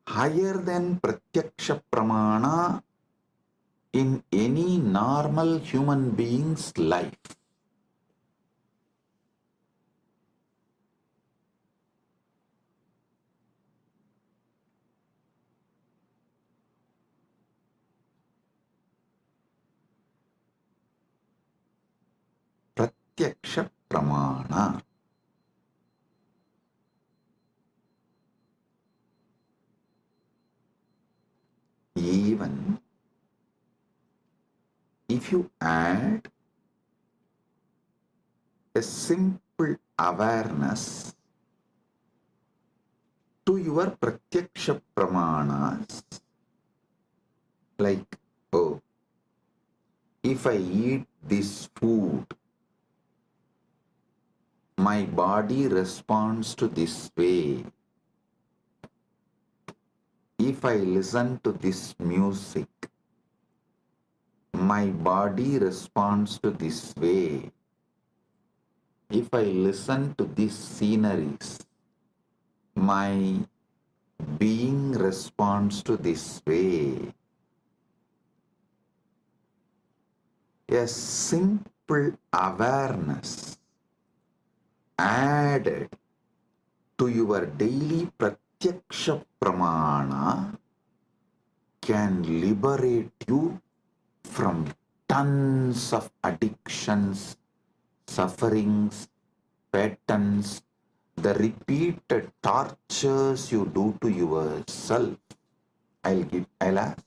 higher than pratyaksha pramana in any normal human being's life. Pratyaksha pramana. Even if you add a simple awareness to your pratyaksha pramanas, like, oh, if I eat this food, my body responds to this way. If I listen to this music, my body responds to this way. If I listen to these sceneries, my being responds to this way. A simple awareness added to your daily pratyaksha pramana can liberate you from tons of addictions, sufferings, patterns, the repeated tortures you do to yourself. I'll ask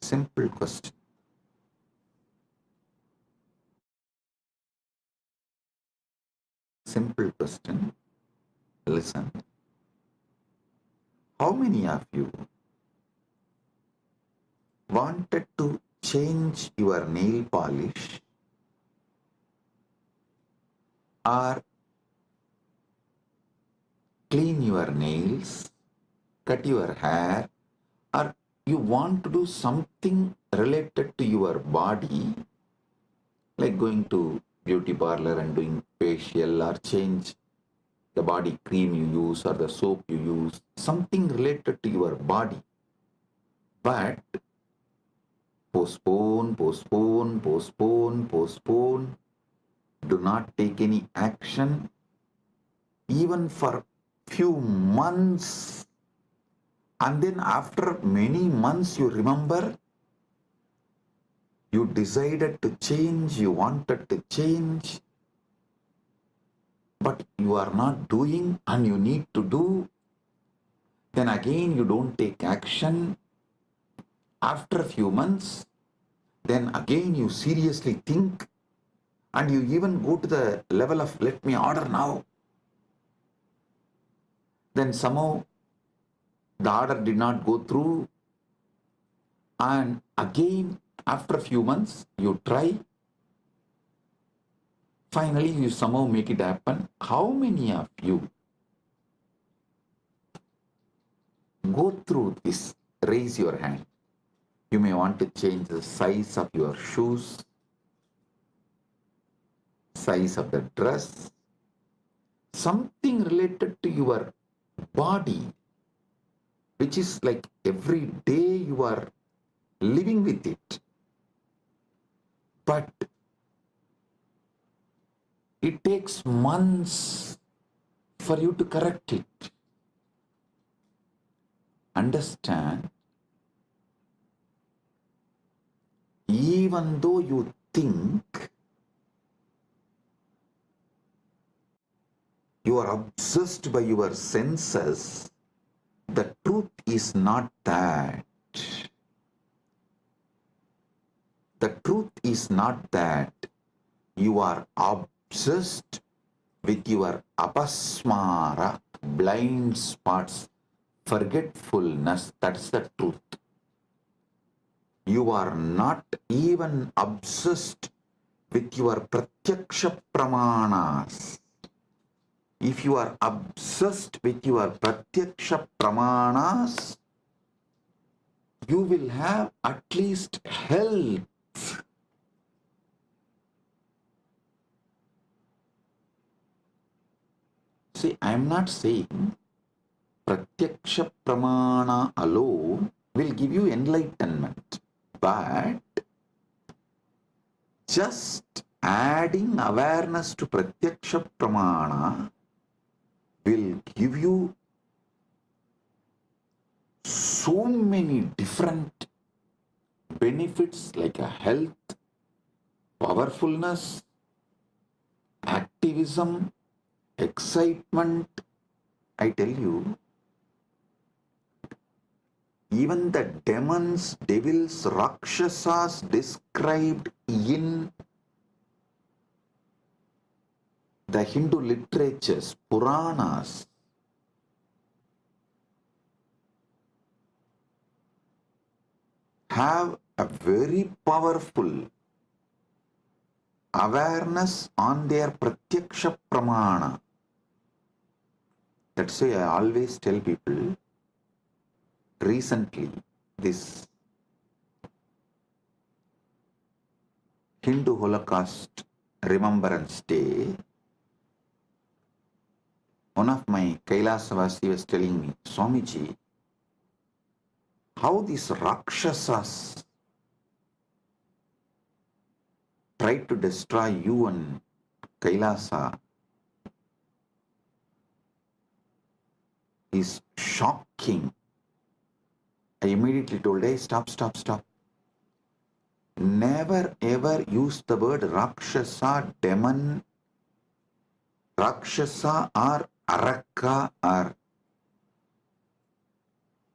simple question. Simple question. Listen. How many of you wanted to change your nail polish or clean your nails, cut your hair, or you want to do something related to your body, like going to beauty parlor and doing facial or change the body cream you use or the soap you use, something related to your body. But postpone, postpone, postpone, postpone. Do not take any action, even for few months. And then after many months, you remember you decided to change, you wanted to change, but you are not doing and you need to do. Then again, you don't take action. After a few months, then again you seriously think, and you even go to the level of let me order now. Then somehow the order did not go through, and again after a few months you try. Finally you somehow make it happen. How many of you go through this? Raise your hand. You may want to change the size of your shoes, size of the dress, something related to your body, which is like every day you are living with it. But it takes months for you to correct it. Understand, even though you think you are obsessed by your senses, the truth is not that. The truth is not that. You are obsessed with your apasmara, blind spots, forgetfulness. That's the truth. You are not even obsessed with your pratyaksha pramanas. If you are obsessed with your pratyaksha pramanas, you will have at least health. See, I am not saying pratyaksha pramana alone will give you enlightenment, but just adding awareness to pratyaksha pramana will give you so many different benefits like a health, powerfulness, activism, excitement. I tell you, even the demons, devils, rakshasas described in the Hindu literatures, Puranas, have a very powerful awareness on their pratyaksha pramana. That's why I always tell people, recently this Hindu Holocaust Remembrance Day, one of my KAILASA was telling me, Swamiji, how these Rakshasas tried to destroy you and KAILASA is shocking. I immediately told, hey, stop. Never ever use the word Rakshasa, demon, Rakshasa or Araka or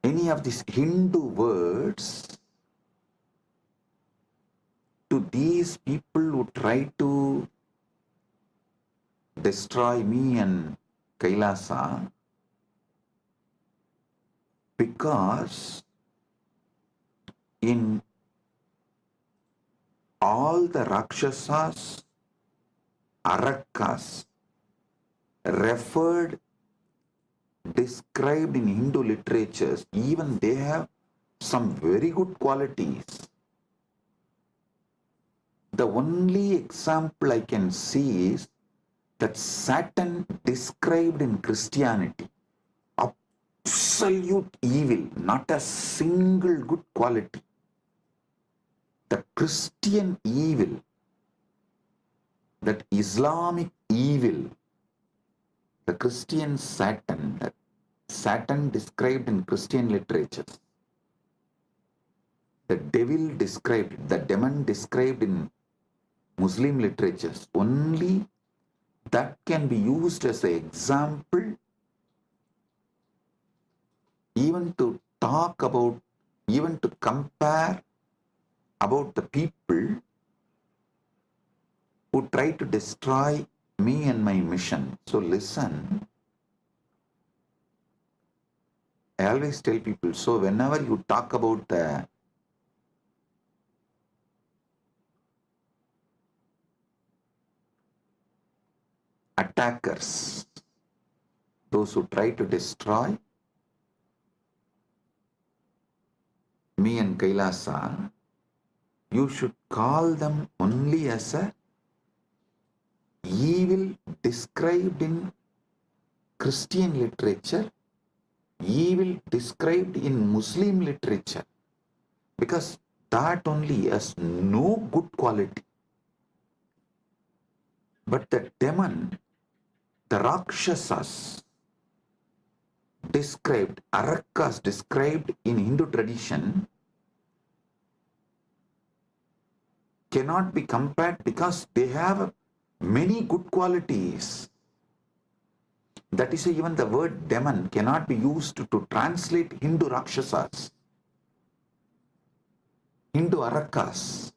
any of these Hindu words to these people who try to destroy me and KAILASA, because in all the Rakshasas, Arakas, referred, described in Hindu literatures, even they have some very good qualities. The only example I can see is that Satan described in Christianity, absolute evil, not a single good quality. The Christian evil, that Islamic evil, the Christian Satan, that Satan described in Christian literatures, the devil described, the demon described in Muslim literatures, only that can be used as an example even to talk about, even to compare about the people who try to destroy me and my mission. So listen, I always tell people, so whenever you talk about the attackers, those who try to destroy me and KAILASA, you should call them only as a evil described in Christian literature, evil described in Muslim literature, because that only has no good quality. But the demon, the Rakshasas described, Arakas described in Hindu tradition, cannot be compared because they have many good qualities. That is why even the word demon cannot be used to translate Hindu Rakshasas, Hindu Arakas.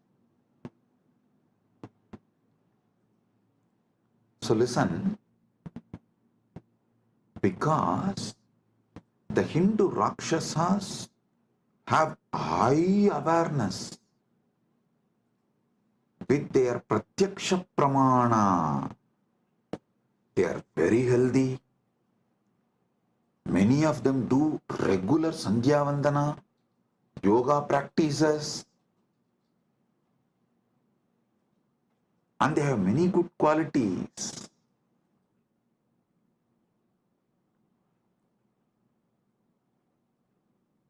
So listen, because the Hindu Rakshasas have high awareness with their Pratyaksha Pramana. They are very healthy. Many of them do regular Sandhya Vandana, yoga practices, and they have many good qualities.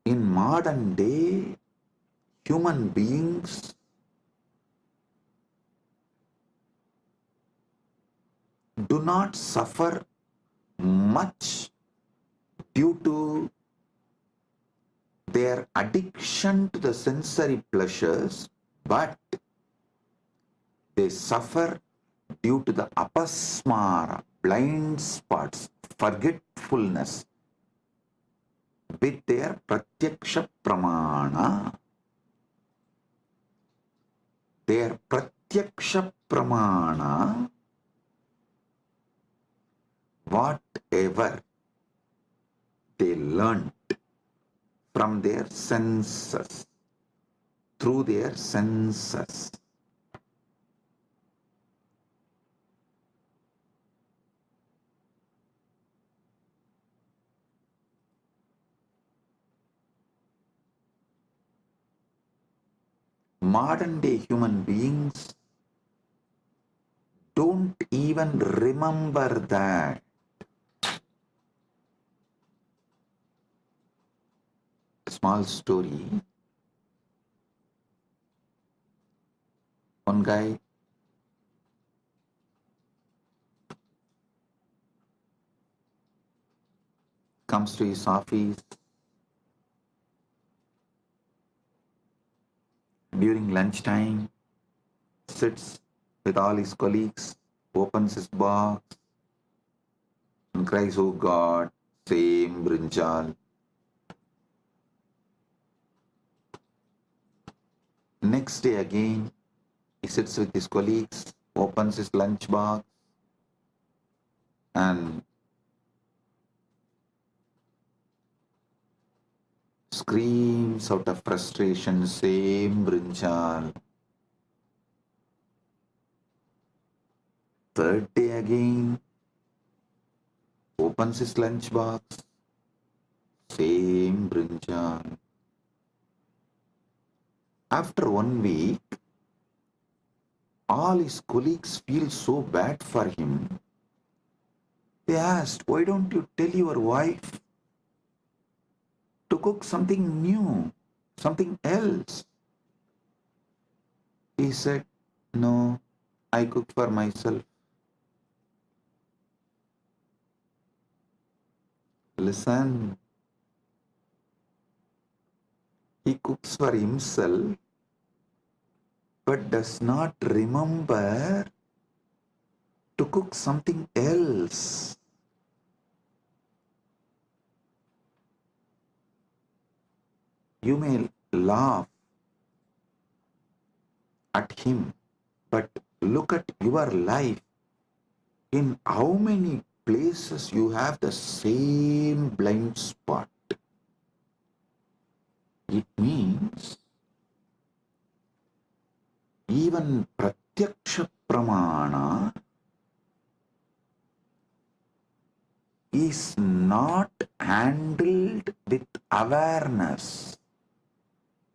In modern day, human beings do not suffer much due to their addiction to the sensory pleasures, but they suffer due to the apasmara, blind spots, forgetfulness with their pratyaksha pramana. Their pratyaksha pramana, whatever they learnt from their senses, through their senses. Modern day human beings don't even remember that. Small story. One guy comes to his office during lunchtime, sits with all his colleagues, opens his box and cries, "Oh God, same brinjal." Next day again, he sits with his colleagues, opens his lunch box and screams out of frustration, "Same brinjal." Third day again, opens his lunchbox, same brinjal. After 1 week, all his colleagues feel so bad for him. They asked, why don't you tell your wife to cook something new, something else? He said, no, I cook for myself. Listen, he cooks for himself but does not remember to cook something else. You may laugh at him, but look at your life. In how many places you have the same blind spot? It means even pratyaksha pramana is not handled with awareness.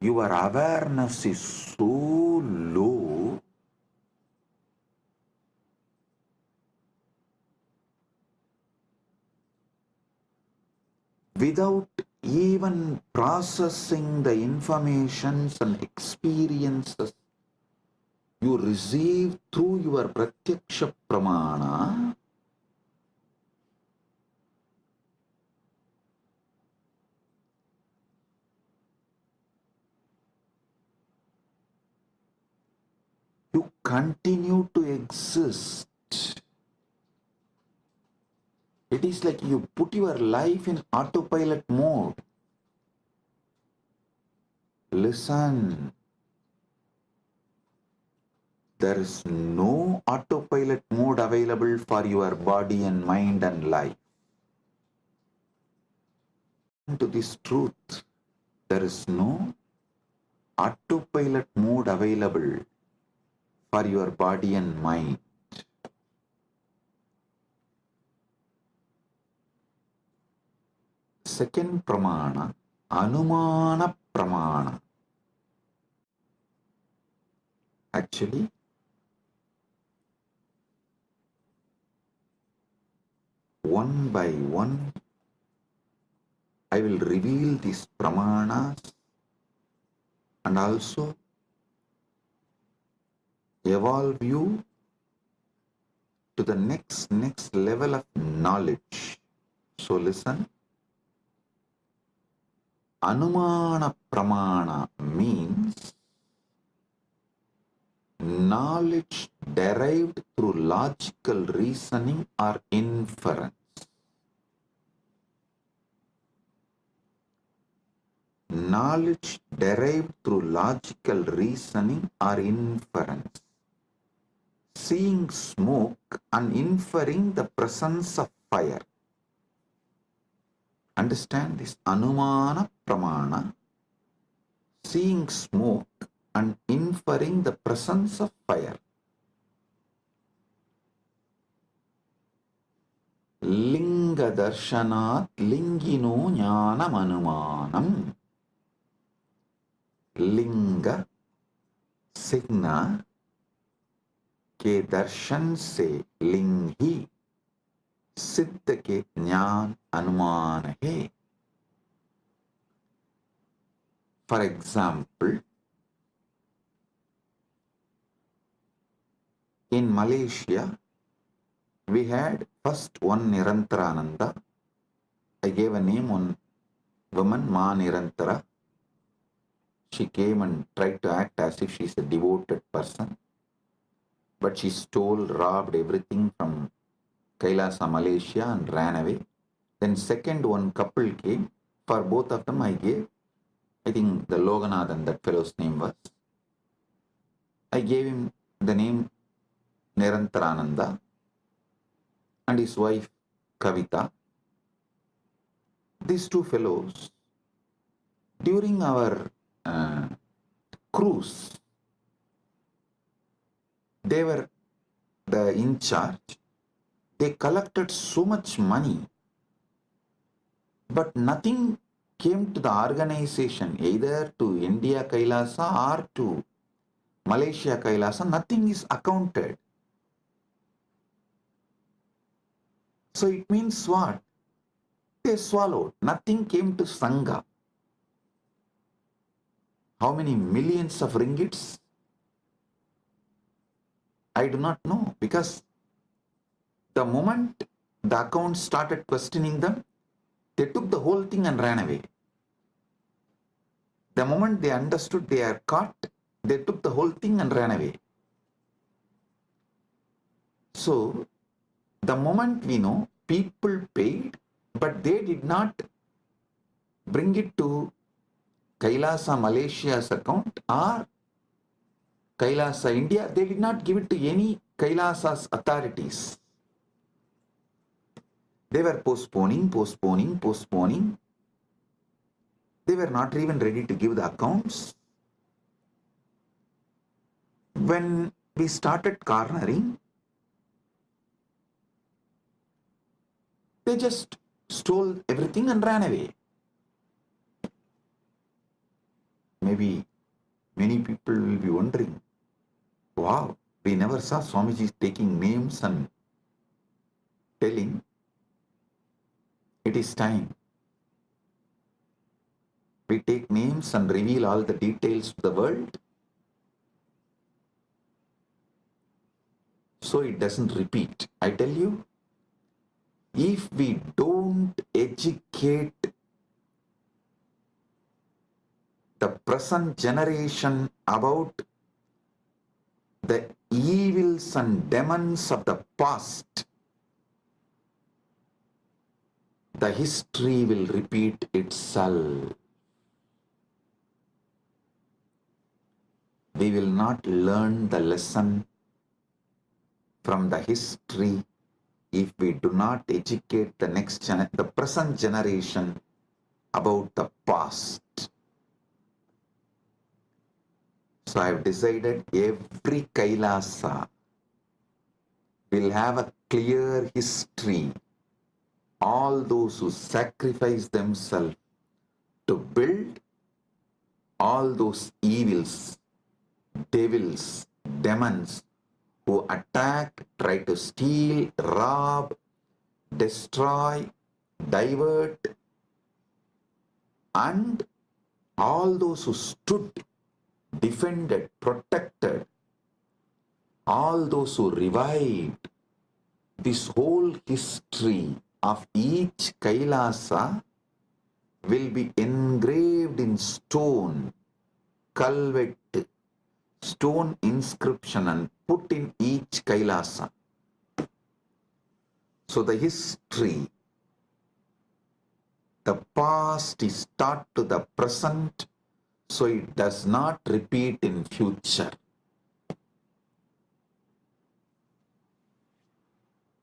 Your awareness is so low without even processing the informations and experiences you receive through your pratyaksha pramana, you continue to exist. It is like you put your life in autopilot mode. Listen, there is no autopilot mode available for your body and mind and life. To this truth, there is no autopilot mode available for your body and mind. Second pramana, anumana pramana. Actually, one by one, I will reveal these pramanas and also evolve you to the next level of knowledge. So listen. Anumana pramana means knowledge derived through logical reasoning or inference. Knowledge derived through logical reasoning or inference. Seeing smoke and inferring the presence of fire. Understand this? Anumana pramana. Seeing smoke and inferring the presence of fire. Linga darshanat lingino jnanam anumanam. Linga signa के दर्शन से लिंग ही सिद्ध के ज्ञान अनुमान है. For example, in Malaysia, we had first one Nirantarananda. I gave a name on woman, Ma Nirantara. She came and tried to act as if she is a devoted person. But she stole, robbed everything from KAILASA, Malaysia and ran away. Then second one couple came. For both of them I gave, I think the Loganathan, that fellow's name was. I gave him the name Nirantarananda and his wife Kavita. These two fellows, during our cruise, they were the in charge, they collected so much money, but nothing came to the organization, either to India KAILASA or to Malaysia KAILASA. Nothing is accounted. So it means what? They swallowed. Nothing came to Sangha. How many millions of ringgits? I do not know, because the moment the accounts started questioning them, they took the whole thing and ran away. The moment they understood they are caught, they took the whole thing and ran away. So, the moment we know, people paid, but they did not bring it to KAILASA Malaysia's account or KAILASA India. They did not give it to any KAILASA's authorities. They were postponing. They were not even ready to give the accounts. When we started cornering, they just stole everything and ran away. Maybe many people will be wondering, wow, we never saw Swamiji taking names and telling. It is time. We take names and reveal all the details to the world, so it doesn't repeat. I tell you, if we don't educate the present generation about the evils and demons of the past, the history will repeat itself. We will not learn the lesson from the history if we do not educate the present generation about the past. So I have decided every KAILASA will have a clear history. All those who sacrifice themselves to build, all those evils, devils, demons who attack, try to steal, rob, destroy, divert, and all those who stood, defended, protected, all those who revived, this whole history of each KAILASA will be engraved in stone, culvet, stone inscription, and put in each KAILASA. So the history, the past is taught to the present, so it does not repeat in future.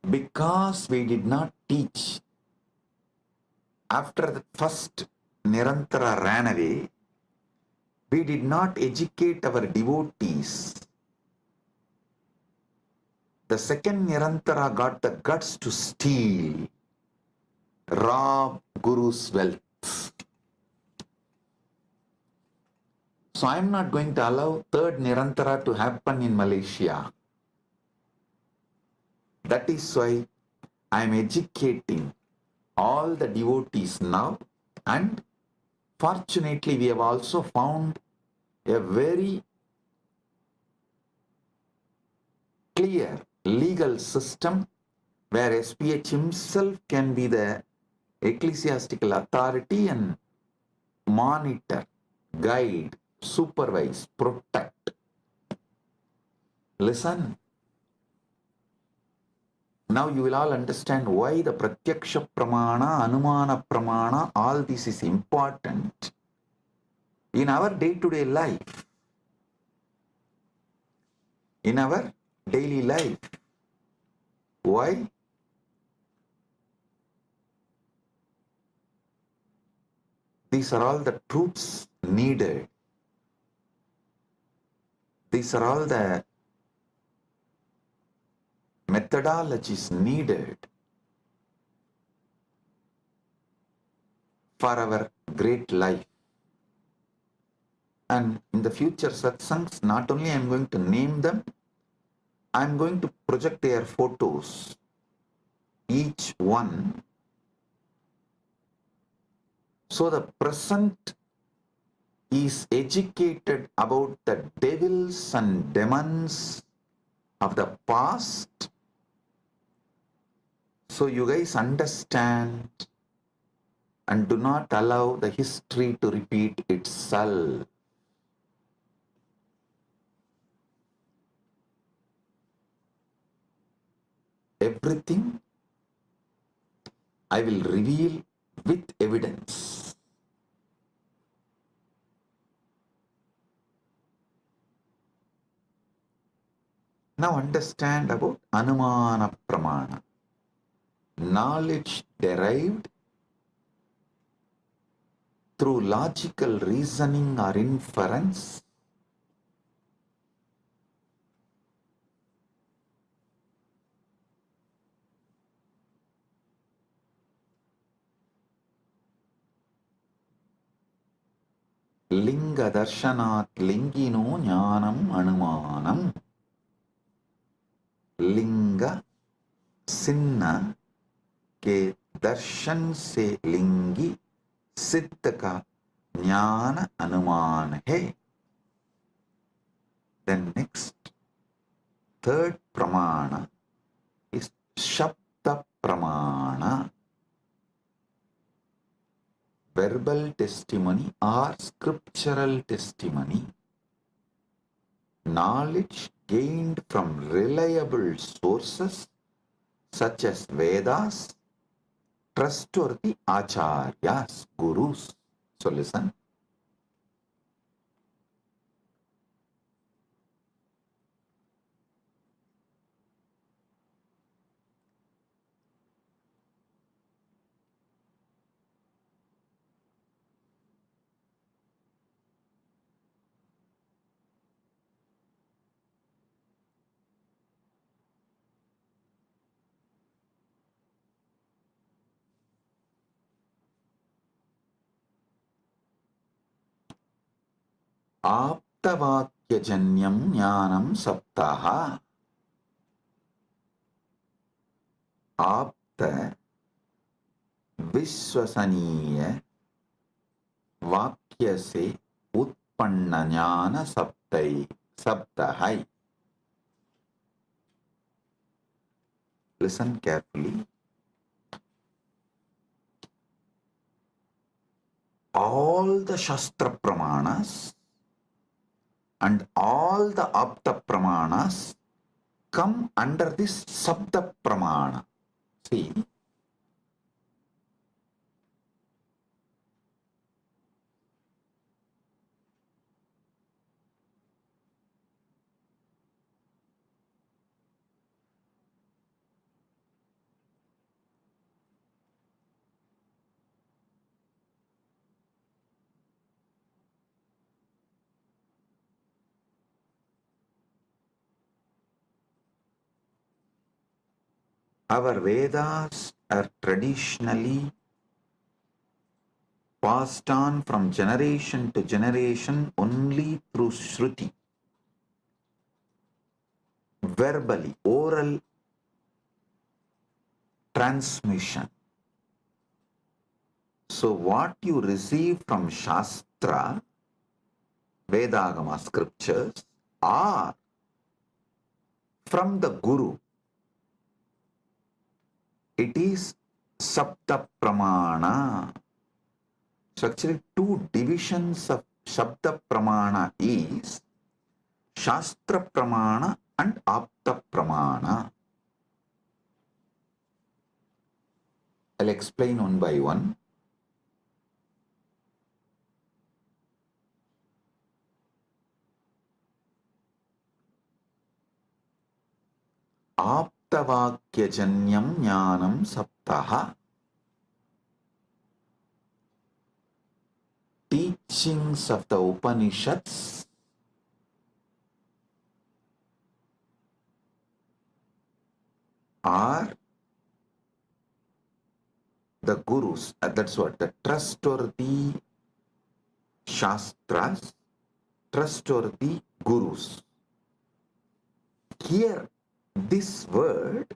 Because we did not teach, after the first Nirantara ran away, we did not educate our devotees. The second Nirantara got the guts to steal, rob Guru's wealth. So I am not going to allow third Nirantara to happen in Malaysia. That is why I am educating all the devotees now, and fortunately we have also found a very clear legal system where SPH himself can be the ecclesiastical authority and monitor, guide, supervise, protect. Listen. Now you will all understand why the Pratyaksha Pramana, Anumana Pramana, all this is important in our day-to-day life. In our daily life. Why? These are all the truths needed. These are all the methodologies needed for our great life. And in the future satsangs, not only I am going to name them, I am going to project their photos, each one. So the present is educated about the devils and demons of the past. So you guys understand and do not allow the history to repeat itself. Everything I will reveal with evidence. Now understand about Anumana Pramana. Knowledge derived through logical reasoning or inference, Linga Darshanat Lingino Jnanam Anumanam. Linga सिन्ना के दर्शन से लिंगी सिद्ध का ज्ञान अनुमान है. Then next, third pramana is Shabda Pramana, verbal testimony or scriptural testimony, knowledge gained from reliable sources such as Vedas, trustworthy acharyas, gurus. So listen. आप्तवाक्यजन्यं ज्ञानं सप्ताह. आप्त विश्वसनीय वाक्य से उत्पन्न ज्ञान शब्द है. Listen carefully. All the Shastra Pramanas and all the Apta Pramanas come under this Sabda Pramana. See, our Vedas are traditionally passed on from generation to generation only through Shruti, verbally, oral transmission. So what you receive from Shastra, Vedagama scriptures, or from the Guru, it is Sabda Pramana. So actually two divisions of Shabda Pramana is Shastra Pramana and Apta Pramana. I'll explain one by one. Aptavakyajanyam jnanam saptaha. Teachings of the Upanishads are the gurus. That's what the trustworthy shastras, trustworthy gurus. Here, this word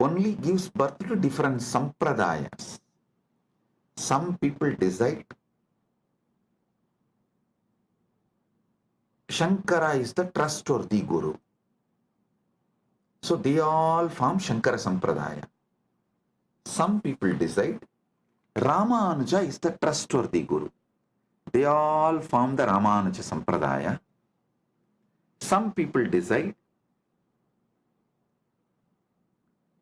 only gives birth to different sampradayas. Some people decide Shankara is the trustworthy guru. So they all form Shankara Sampradaya. Some people decide Ramanuja is the trustworthy guru. They all form the Ramanuja Sampradaya. Some people decide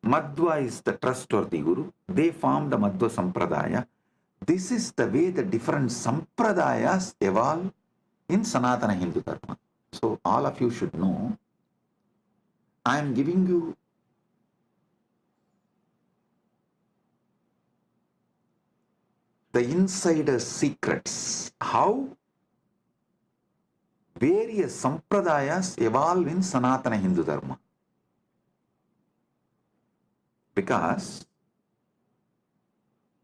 Madhva is the trustworthy guru. They form the Madhva Sampradaya. This is the way the different Sampradayas evolve in Sanatana Hindu Dharma. So all of you should know, I am giving you the insider secrets, how various Sampradayas evolve in Sanatana Hindu Dharma. Because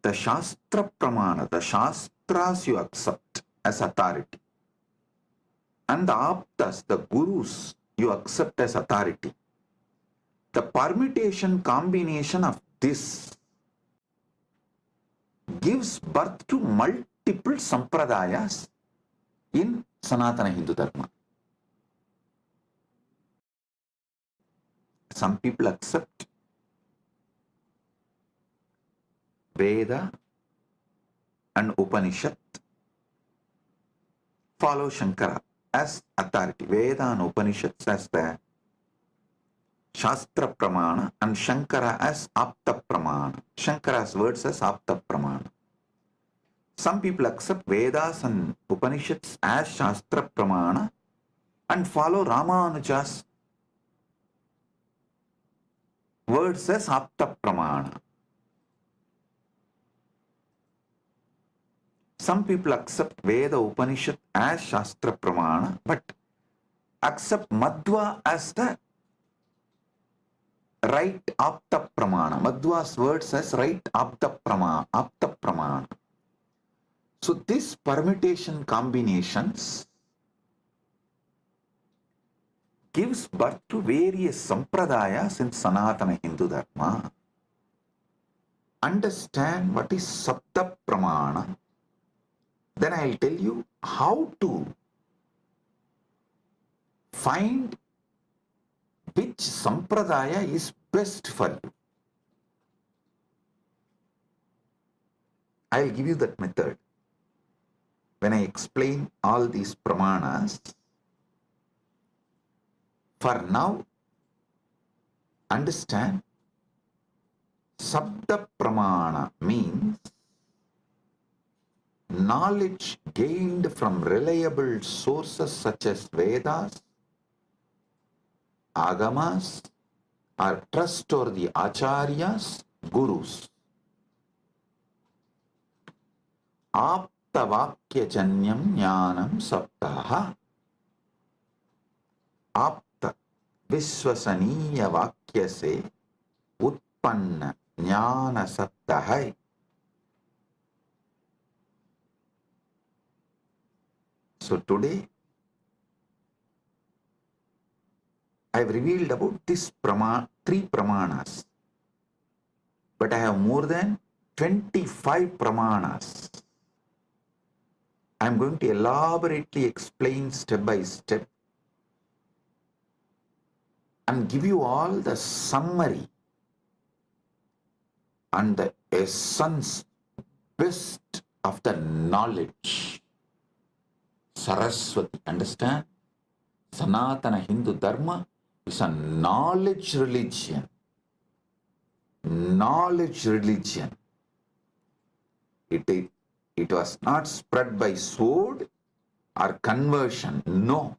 the Shastra Pramana, the Shastras you accept as authority, and the Aptas, the Gurus, you accept as authority. The permutation combination of this gives birth to multiple Sampradayas in Sanatana Hindu Dharma. Some people accept Veda and Upanishad, follow Shankara as authority. Veda and Upanishads as the Shastra Pramana and Shankara as Apta Pramana. Shankara's words as Apta Pramana. Some people accept Vedas and Upanishads as Shastra Pramana and follow Ramanuja's words as Apta Pramana. Some people accept Veda Upanishad as Shastra Pramana but accept Madhva as the right Apta Pramana. Madhva's words as right Apta Pramana. So this permutation combinations gives birth to various Sampradayas in Sanatana Hindu Dharma. Understand what is Sapta Pramana. Then I'll tell you how to find which Sampradaya is best for you. I'll give you that method. When I explain all these pramanas, for now, understand Sabda Pramana means knowledge gained from reliable sources such as Vedas, Agamas, or trustworthy Acharyas, Gurus. Aptavakyajanyam jnanam saptaha. Apta Vishwasaniya Vakya se Utpanna Jnana Saptahai. So today, I have revealed about this three pramanas, but I have more than 25 pramanas. I am going to elaborately explain step by step and give you all the summary and the essence, best of the knowledge. Saraswati, understand? Sanatana Hindu Dharma is a knowledge religion. Knowledge religion. It was not spread by sword or conversion. No.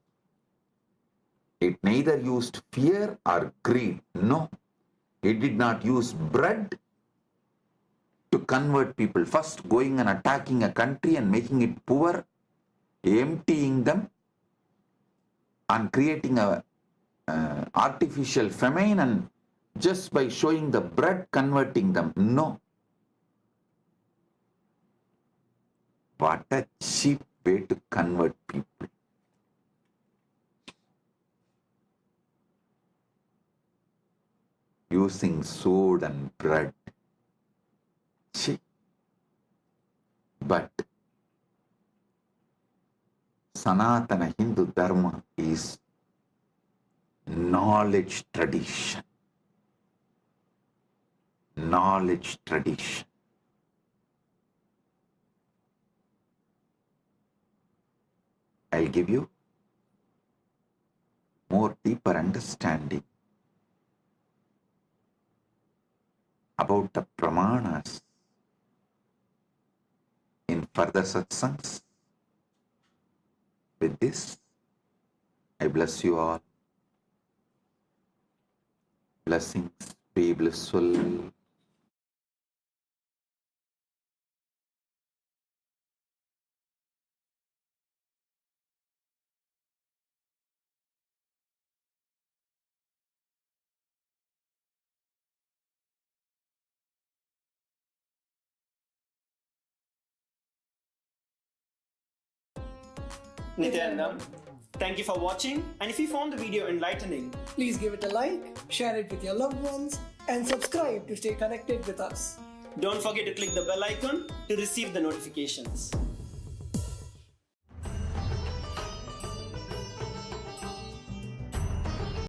It neither used fear or greed. No. It did not use bread to convert people. First going and attacking a country and making it poor, emptying them and creating a artificial famine and just by showing the bread converting them. No. What a cheap way to convert people. Using sword and bread. Cheap. But Sanatana Hindu Dharma is knowledge tradition. Knowledge tradition. I'll give you more deeper understanding about the pramanas in further satsangs. With this, I bless you all. Blessings, be blissful. Nithyananda, thank you for watching, and if you found the video enlightening, Please give it a like, share it with your loved ones, and subscribe to stay connected with us. don't forget to click the bell icon to receive the notifications.